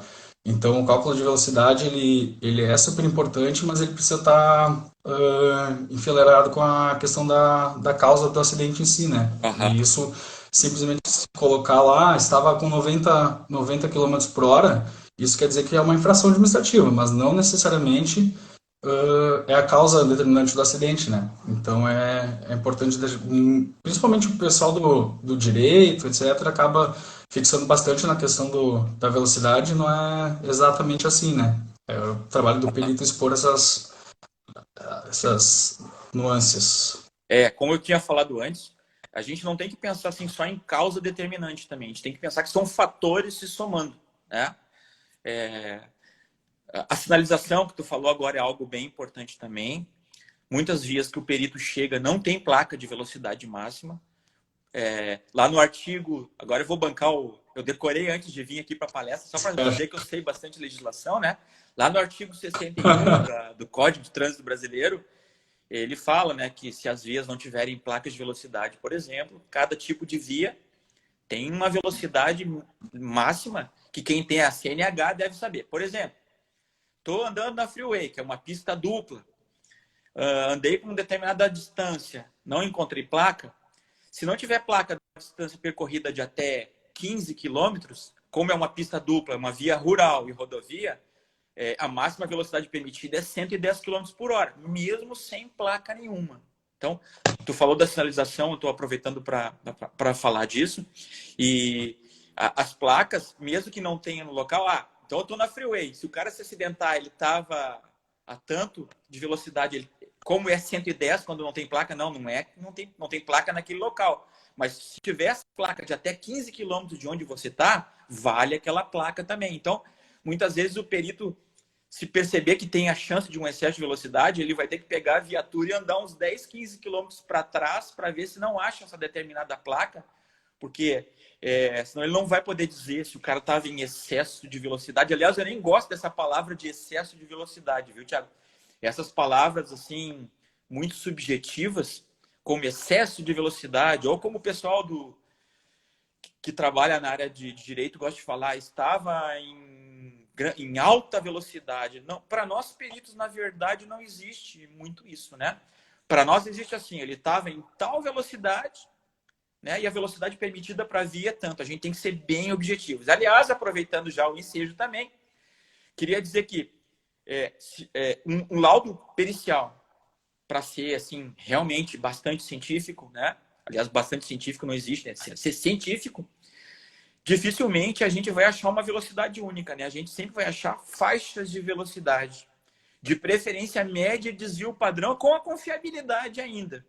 Então, o cálculo de velocidade, ele é super importante, mas ele precisa estar enfileirado com a questão da causa do acidente em si, né? Aham. E isso, simplesmente se colocar lá, estava com 90 km por hora, isso quer dizer que é uma infração administrativa, mas não necessariamente é a causa determinante do acidente, né? Então é importante, principalmente o pessoal do direito, etc., acaba fixando bastante na questão da velocidade, não é exatamente assim, né? É o trabalho do perito expor essas nuances. Como eu tinha falado antes, a gente não tem que pensar assim só em causa determinante também. A gente tem que pensar que são fatores se somando, né? É, a sinalização que tu falou agora é algo bem importante também. Muitas vias que o perito chega não tem placa de velocidade máxima. Lá no artigo, agora eu vou bancar eu decorei antes de vir aqui para a palestra, só para dizer que eu sei bastante legislação, né? Lá no artigo 61 do Código de Trânsito Brasileiro, ele fala, né, que se as vias não tiverem placas de velocidade, por exemplo, cada tipo de via tem uma velocidade máxima que quem tem a CNH deve saber. Por exemplo, estou andando na freeway, que é uma pista dupla, andei com uma determinada distância, não encontrei placa. Se não tiver placa da distância percorrida de até 15 quilômetros, como é uma pista dupla, uma via rural e rodovia, a máxima velocidade permitida é 110 km por hora, mesmo sem placa nenhuma. Então, tu falou da sinalização, eu estou aproveitando para falar disso. E as placas, mesmo que não tenha no local, então eu estou na freeway. Se o cara se acidentar, ele estava a tanto de velocidade, como é 110 quando não tem placa, não é, não tem placa naquele local. Mas se tivesse placa de até 15 quilômetros de onde você está, vale aquela placa também. Então, muitas vezes o perito, se perceber que tem a chance de um excesso de velocidade, ele vai ter que pegar a viatura e andar uns 10, 15 quilômetros para trás para ver se não acha essa determinada placa, porque senão ele não vai poder dizer se o cara estava em excesso de velocidade. Aliás, eu nem gosto dessa palavra de excesso de velocidade, viu, Thiago? Essas palavras, assim, muito subjetivas, como excesso de velocidade, ou como o pessoal que trabalha na área de direito gosta de falar, estava em alta velocidade. Não, para nós peritos, na verdade, não existe muito isso, né? Para nós existe assim, ele estava em tal velocidade, né? E a velocidade permitida para a via é tanto. A gente tem que ser bem objetivos. Aliás, aproveitando já o ensejo também, queria dizer que um laudo pericial, para ser assim realmente bastante científico, né? Aliás, bastante científico não existe, né? Ser científico, dificilmente a gente vai achar uma velocidade única, né? A gente sempre vai achar faixas de velocidade, de preferência média, desvio padrão, com a confiabilidade ainda.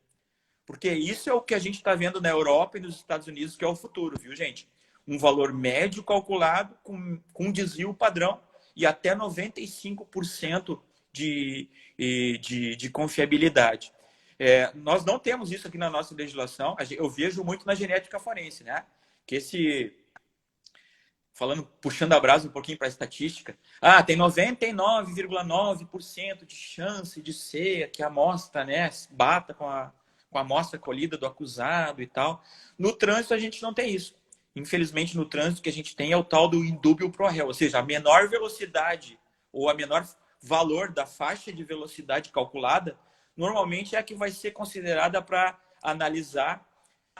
Porque isso é o que a gente está vendo na Europa e nos Estados Unidos, que é o futuro, viu, gente? Um valor médio calculado com desvio padrão e até 95% de confiabilidade. Nós não temos isso aqui na nossa legislação. Eu vejo muito na genética forense, né? Que puxando a brasa um pouquinho para a estatística, tem 99,9% de chance de ser que a amostra, né, bata com a amostra colhida do acusado e tal. No trânsito, a gente não tem isso. Infelizmente, no trânsito, o que a gente tem é o tal do indúbio pro réu, ou seja, a menor velocidade ou a menor valor da faixa de velocidade calculada, normalmente é a que vai ser considerada para analisar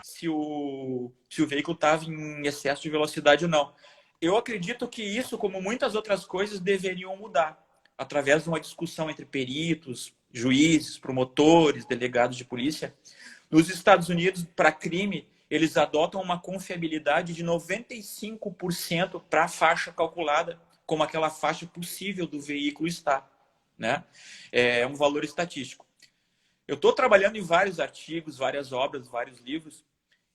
se o veículo estava em excesso de velocidade ou não. Eu acredito que isso, como muitas outras coisas, deveriam mudar através de uma discussão entre peritos, juízes, promotores, delegados de polícia. Nos Estados Unidos, para crime, eles adotam uma confiabilidade de 95% para a faixa calculada, como aquela faixa possível do veículo estar, né? É um valor estatístico. Eu estou trabalhando em vários artigos, várias obras, vários livros,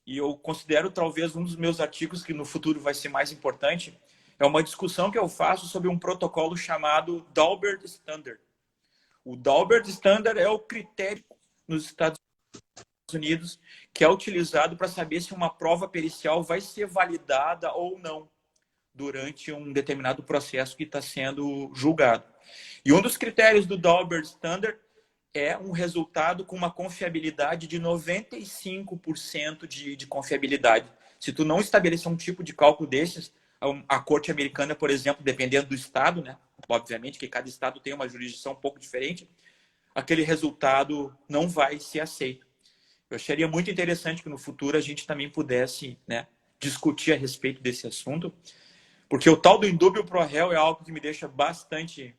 e eu considero talvez um dos meus artigos que no futuro vai ser mais importante, é uma discussão que eu faço sobre um protocolo chamado Daubert Standard. O Daubert Standard é o critério nos Estados Unidos que é utilizado para saber se uma prova pericial vai ser validada ou não durante um determinado processo que está sendo julgado. E um dos critérios do Daubert Standard é um resultado com uma confiabilidade de 95% de confiabilidade. Se tu não estabelecer um tipo de cálculo desses, a corte americana, por exemplo, dependendo do estado, né? Obviamente que cada estado tem uma jurisdição um pouco diferente, aquele resultado não vai ser aceito. Eu acharia muito interessante que no futuro a gente também pudesse, né, discutir a respeito desse assunto, porque o tal do indúbio pro réu é algo que me deixa bastante,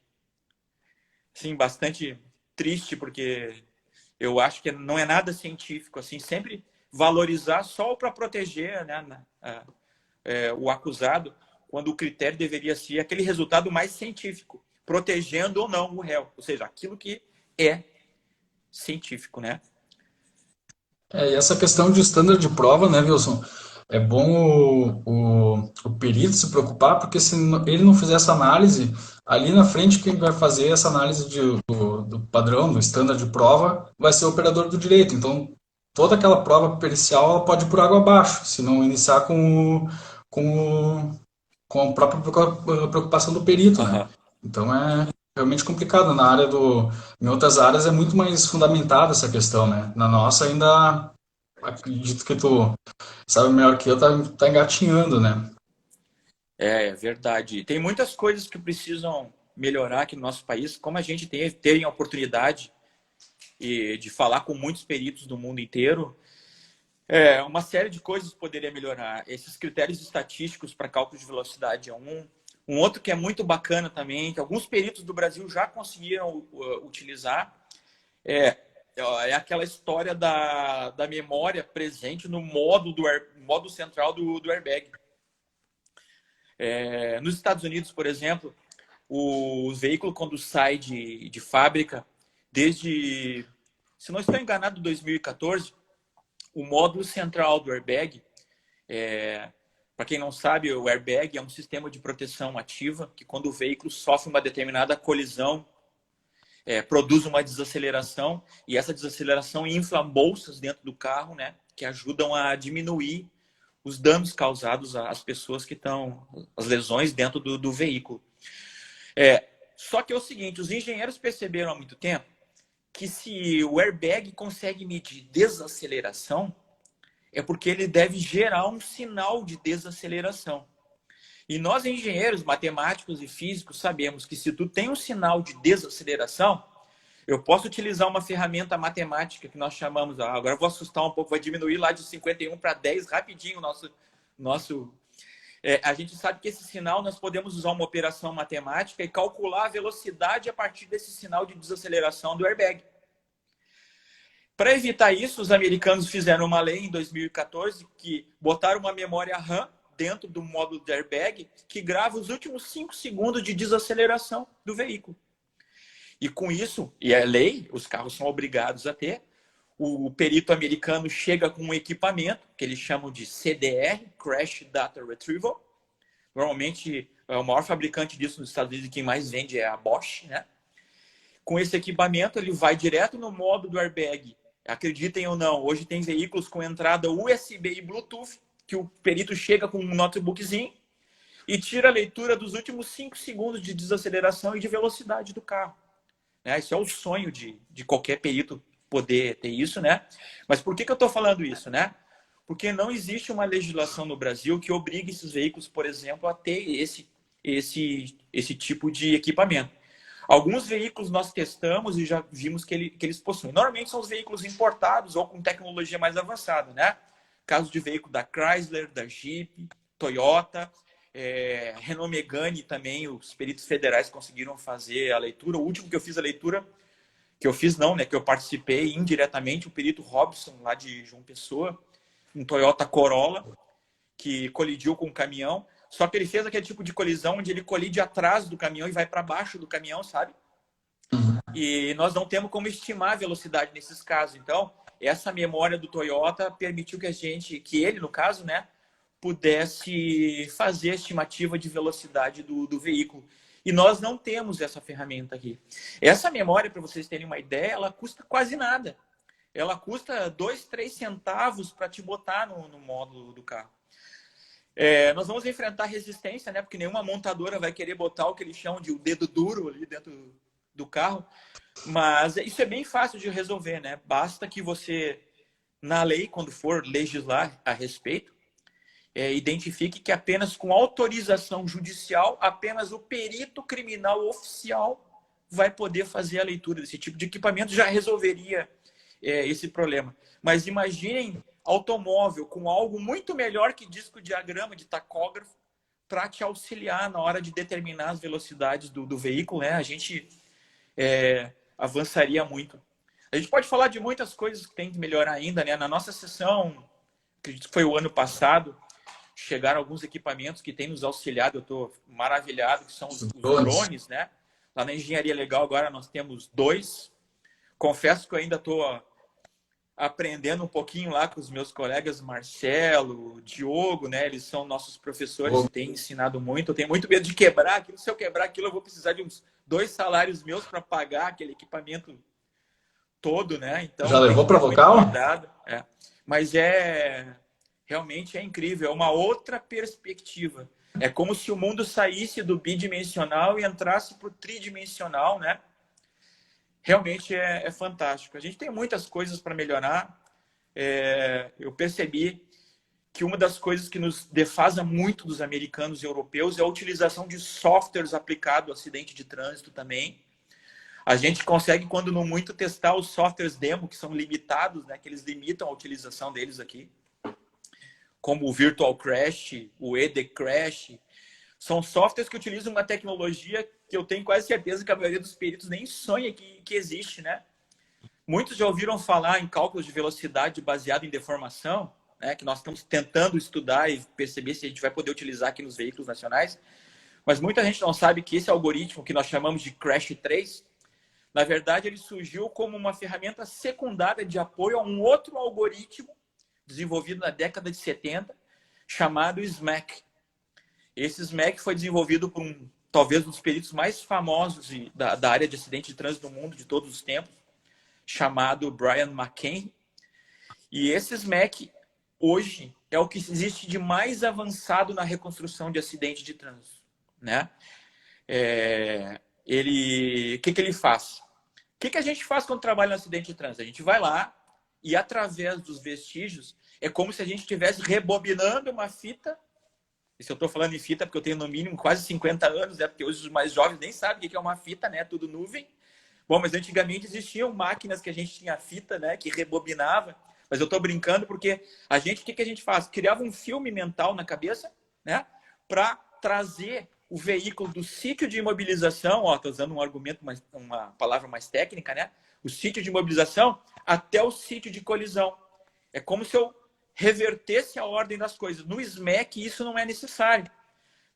sim, bastante triste, porque eu acho que não é nada científico, assim, sempre valorizar só para proteger, né, o acusado, quando o critério deveria ser aquele resultado mais científico, protegendo ou não o réu, ou seja, aquilo que é científico, né? E essa questão de standard de prova, né, Wilson? É bom o perito se preocupar, porque se ele não fizer essa análise, ali na frente quem vai fazer essa análise do padrão, do standard de prova, vai ser o operador do direito. Então, toda aquela prova pericial ela pode ir por água abaixo, se não iniciar com, o, com a própria preocupação do perito, né? Uhum. Então, é realmente complicado. Em outras áreas é muito mais fundamentada essa questão, né? Na nossa ainda acredito que tu sabe melhor que eu, tá engatinhando, né? É verdade. Tem muitas coisas que precisam melhorar aqui no nosso país, como a gente tem a oportunidade de falar com muitos peritos do mundo inteiro. Uma série de coisas poderia melhorar. Esses critérios estatísticos para cálculo de velocidade é um. Um outro que é muito bacana também, que alguns peritos do Brasil já conseguiram utilizar, é, é aquela história da memória presente no modo central do airbag. Nos Estados Unidos, por exemplo, o veículo, quando sai de fábrica, desde, se não estou enganado, 2014, o módulo central do airbag, para quem não sabe, o airbag é um sistema de proteção ativa que, quando o veículo sofre uma determinada colisão, produz uma desaceleração, e essa desaceleração infla bolsas dentro do carro, né, que ajudam a diminuir os danos causados às pessoas que estão, as lesões dentro do veículo. Só que é o seguinte, os engenheiros perceberam há muito tempo que se o airbag consegue medir desaceleração, é porque ele deve gerar um sinal de desaceleração. E nós, engenheiros, matemáticos e físicos, sabemos que se tu tem um sinal de desaceleração, eu posso utilizar uma ferramenta matemática que nós chamamos, agora eu vou assustar um pouco, vai diminuir lá de 51 para 10 rapidinho o nosso a gente sabe que esse sinal nós podemos usar uma operação matemática e calcular a velocidade a partir desse sinal de desaceleração do airbag. Para evitar isso, os americanos fizeram uma lei em 2014 que botaram uma memória RAM dentro do módulo de airbag que grava os últimos 5 segundos de desaceleração do veículo. E com isso, e é lei, os carros são obrigados a ter, o perito americano chega com um equipamento que eles chamam de CDR, Crash Data Retrieval. Normalmente, o maior fabricante disso nos Estados Unidos e quem mais vende é a Bosch, né? Com esse equipamento, ele vai direto no módulo do airbag. Acreditem ou não, hoje tem veículos com entrada USB e Bluetooth, que o perito chega com um notebookzinho e tira a leitura dos últimos 5 segundos de desaceleração e de velocidade do carro. Isso é o sonho de qualquer perito poder ter isso, né? Mas por que eu estou falando isso, né? Porque não existe uma legislação no Brasil que obrigue esses veículos, por exemplo, a ter esse tipo de equipamento. Alguns veículos nós testamos e já vimos que eles possuem. Normalmente são os veículos importados ou com tecnologia mais avançada, né? Caso de veículo da Chrysler, da Jeep, Toyota, Renault Megane também, os peritos federais conseguiram fazer a leitura. O último que eu fiz a leitura, que eu fiz não, né? Que eu participei indiretamente, o perito Robson, lá de João Pessoa, um Toyota Corolla, que colidiu com o caminhão. Só que ele fez aquele tipo de colisão onde ele colide atrás do caminhão e vai para baixo do caminhão, sabe? E nós não temos como estimar a velocidade nesses casos. Então, essa memória do Toyota permitiu que ele, no caso, né, pudesse fazer a estimativa de velocidade do veículo. E nós não temos essa ferramenta aqui. Essa memória, para vocês terem uma ideia, ela custa quase nada. Ela custa 2, 3 centavos para te botar no módulo do carro. Nós vamos enfrentar resistência, né? Porque nenhuma montadora vai querer botar o que eles chamam de o dedo duro ali dentro do carro. Mas isso é bem fácil de resolver, né? Basta que você, na lei, quando for legislar a respeito, identifique que apenas com autorização judicial, apenas o perito criminal oficial vai poder fazer a leitura desse tipo de equipamento, já resolveria esse problema. Mas imaginem automóvel com algo muito melhor que disco-diagrama de tacógrafo para te auxiliar na hora de determinar as velocidades do veículo, né? A gente avançaria muito. A gente pode falar de muitas coisas que tem que melhorar ainda, né? Na nossa sessão, acredito que foi o ano passado, chegaram alguns equipamentos que têm nos auxiliado, eu estou maravilhado, que são os drones, né? Lá na Engenharia Legal agora nós temos 2. Confesso que eu ainda estou aprendendo um pouquinho lá com os meus colegas Marcelo, Diogo, né? Eles são nossos professores e têm ensinado muito. Eu tenho muito medo de quebrar aquilo. Se eu quebrar aquilo, eu vou precisar de uns 2 salários meus para pagar aquele equipamento todo, né? Então, já levou para vocal? Mas realmente é incrível, é uma outra perspectiva. É como se o mundo saísse do bidimensional e entrasse para o tridimensional, né? Realmente é fantástico. A gente tem muitas coisas para melhorar. Eu percebi que uma das coisas que nos defasa muito dos americanos e europeus é a utilização de softwares aplicado ao acidente de trânsito também. A gente consegue, quando não muito, testar os softwares demo, que são limitados, né? Que eles limitam a utilização deles aqui. Como o Virtual Crash, o ED Crash. São softwares que utilizam uma tecnologia que eu tenho quase certeza que a maioria dos peritos nem sonha que existe, né? Muitos já ouviram falar em cálculos de velocidade baseado em deformação, né? Que nós estamos tentando estudar e perceber se a gente vai poder utilizar aqui nos veículos nacionais. Mas muita gente não sabe que esse algoritmo, que nós chamamos de Crash 3, na verdade, ele surgiu como uma ferramenta secundária de apoio a um outro algoritmo desenvolvido na década de 70, chamado SMAC. Esse SMAC foi desenvolvido por talvez um dos peritos mais famosos da área de acidente de trânsito do mundo de todos os tempos, chamado Brian McKean. E esse SMAC, hoje, é o que existe de mais avançado na reconstrução de acidente de trânsito, né? O que ele faz? O que a gente faz quando trabalha no acidente de trânsito? A gente vai lá e, através dos vestígios, é como se a gente estivesse rebobinando uma fita. E se eu estou falando em fita, porque eu tenho no mínimo quase 50 anos, né? Porque hoje os mais jovens nem sabem o que é uma fita, né? Tudo nuvem. Bom, mas antigamente existiam máquinas que a gente tinha fita, né? Que rebobinava. Mas eu estou brincando porque o que a gente faz? Criava um filme mental na cabeça, né? Para trazer o veículo do sítio de imobilização, estou usando um argumento, uma palavra mais técnica, né? O sítio de imobilização até o sítio de colisão. É como se eu revertesse a ordem das coisas. No SMAC, isso não é necessário.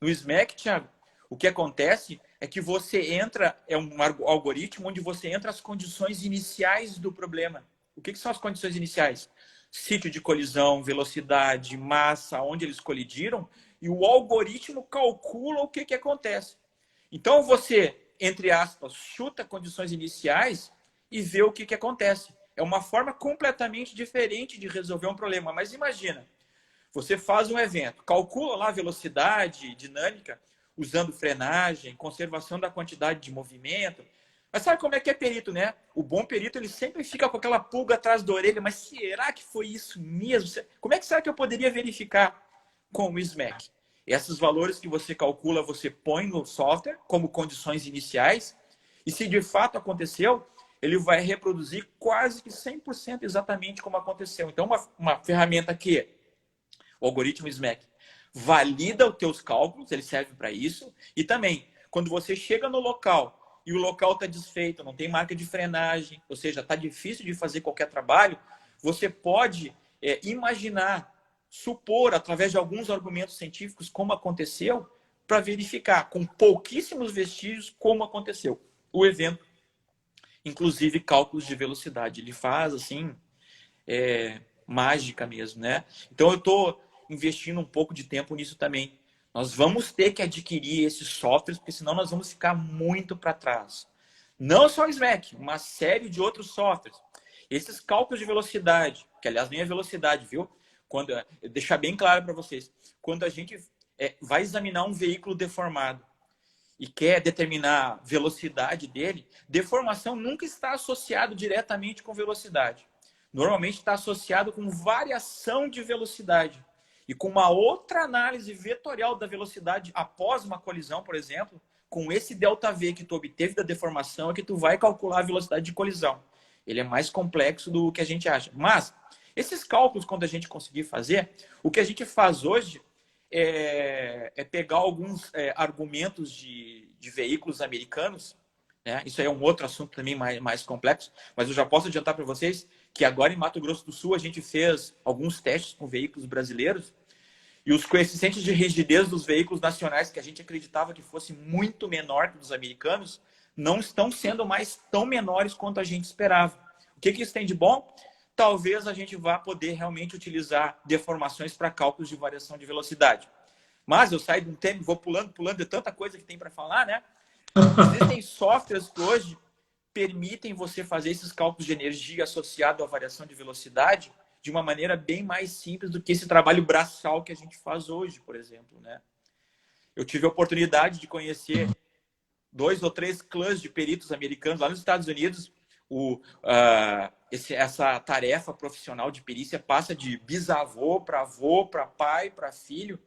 No SMAC, Thiago, o que acontece é que você entra, é um algoritmo onde você entra as condições iniciais do problema. O que são as condições iniciais? Sítio de colisão, velocidade, massa, onde eles colidiram, e o algoritmo calcula o que acontece. Então você, entre aspas, chuta condições iniciais e vê o que acontece. É uma forma completamente diferente de resolver um problema. Mas imagina, você faz um evento, calcula lá a velocidade dinâmica, usando frenagem, conservação da quantidade de movimento. Mas sabe como é que é perito, né? O bom perito, ele sempre fica com aquela pulga atrás da orelha. Mas será que foi isso mesmo? Como é que será que eu poderia verificar com o SMAC? Esses valores que você calcula, você põe no software como condições iniciais. E se de fato aconteceu, ele vai reproduzir quase que 100% exatamente como aconteceu. Então, uma ferramenta que o algoritmo SMAC valida os teus cálculos, ele serve para isso. E também, quando você chega no local e o local está desfeito, não tem marca de frenagem, ou seja, está difícil de fazer qualquer trabalho, você pode imaginar, supor, através de alguns argumentos científicos, como aconteceu, para verificar, com pouquíssimos vestígios, como aconteceu o evento. Inclusive cálculos de velocidade. Ele faz, assim, mágica mesmo, né? Então, eu estou investindo um pouco de tempo nisso também. Nós vamos ter que adquirir esses softwares, porque senão nós vamos ficar muito para trás. Não só o SMAC, uma série de outros softwares. Esses cálculos de velocidade, que aliás nem é velocidade, viu? Deixar bem claro para vocês, quando a gente vai examinar um veículo deformado e quer determinar a velocidade dele, deformação nunca está associado diretamente com velocidade. Normalmente está associado com variação de velocidade. E com uma outra análise vetorial da velocidade após uma colisão, por exemplo, com esse ΔV que tu obteve da deformação, é que tu vai calcular a velocidade de colisão. Ele é mais complexo do que a gente acha. Mas, esses cálculos, quando a gente conseguir fazer, o que a gente faz hoje é pegar alguns argumentos de veículos americanos, né? Isso aí é um outro assunto também mais complexo, mas eu já posso adiantar para vocês que agora em Mato Grosso do Sul a gente fez alguns testes com veículos brasileiros e os coeficientes de rigidez dos veículos nacionais, que a gente acreditava que fosse muito menor que dos americanos, não estão sendo mais tão menores quanto a gente esperava. O que isso tem de bom? Talvez a gente vá poder realmente utilizar deformações para cálculos de variação de velocidade. Mas eu saio de um tema, vou pulando de tanta coisa que tem para falar, né? Existem softwares que hoje permitem você fazer esses cálculos de energia associado à variação de velocidade de uma maneira bem mais simples do que esse trabalho braçal que a gente faz hoje, por exemplo, né? Eu tive a oportunidade de conhecer 2 ou 3 clãs de peritos americanos lá nos Estados Unidos. Essa tarefa profissional de perícia passa de bisavô, para pai, para filho.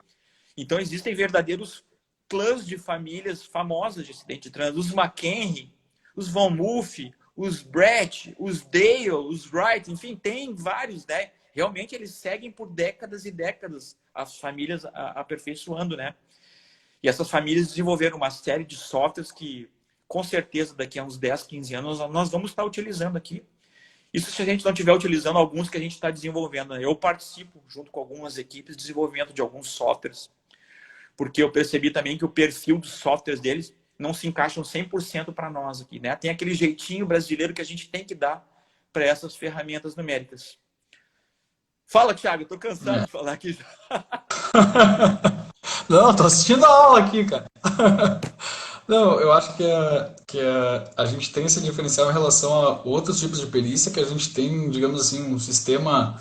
Então, existem verdadeiros clãs de famílias famosas de acidente de trânsito. Os McHenry, os Von Muff, os Brett, os Dale, os Wright, enfim, tem vários, né? Realmente, eles seguem por décadas e décadas as famílias aperfeiçoando, né? E essas famílias desenvolveram uma série de softwares que, com certeza, daqui a uns 10, 15 anos, nós vamos estar utilizando aqui. Isso se a gente não estiver utilizando alguns que a gente está desenvolvendo. Eu participo, junto com algumas equipes, de desenvolvimento de alguns softwares, porque eu percebi também que o perfil dos softwares deles não se encaixam 100% para nós aqui, né? Tem aquele jeitinho brasileiro que a gente tem que dar para essas ferramentas numéricas. Fala, Thiago, eu tô cansado de falar aqui. Não, tô assistindo a aula aqui, cara. Não, eu acho que a gente tem esse diferencial em relação a outros tipos de perícia, que a gente tem, digamos assim, um sistema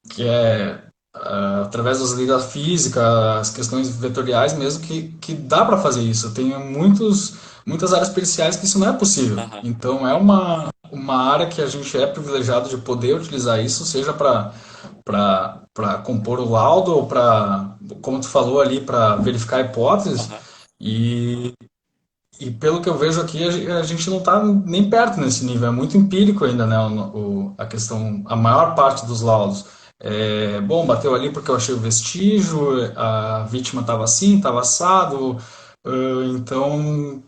que é através das leis da física, as questões vetoriais mesmo, que dá para fazer isso. Tem muitas áreas periciais que isso não é possível. Aham. Então é uma área que a gente é privilegiado de poder utilizar isso, seja para compor o laudo ou para, como tu falou ali, para verificar hipóteses. Aham. E, e pelo que eu vejo aqui, a gente não está nem perto nesse nível, é muito empírico ainda, né? A questão, a maior parte dos laudos. Bom, bateu ali porque eu achei o vestígio, a vítima estava assim, estava assado, então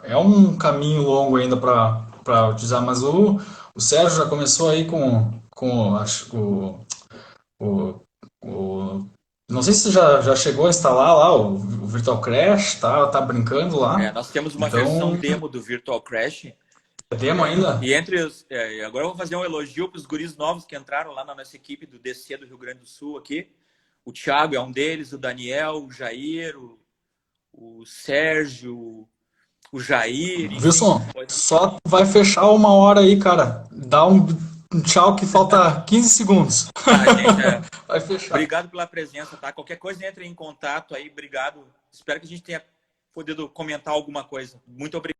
é um caminho longo ainda para utilizar, mas o Sérgio já começou aí com acho, o, o não sei se já chegou a instalar lá o Virtual Crash, tá brincando lá. Nós temos uma versão Então, demo do Virtual Crash. é demo ainda? E entre os. Agora eu vou fazer um elogio para os guris novos que entraram lá na nossa equipe do DC do Rio Grande do Sul aqui. O Thiago é um deles, o Daniel, o Jair, o Sérgio, o Jair, enfim. Wilson, só vai fechar 1 hora aí, cara. Dá um tchau que falta 15 segundos. Tá, gente, Vai fechar. obrigado pela presença, tá? Qualquer coisa entre em contato aí, obrigado. Espero que a gente tenha podido comentar alguma coisa. Muito obrigado.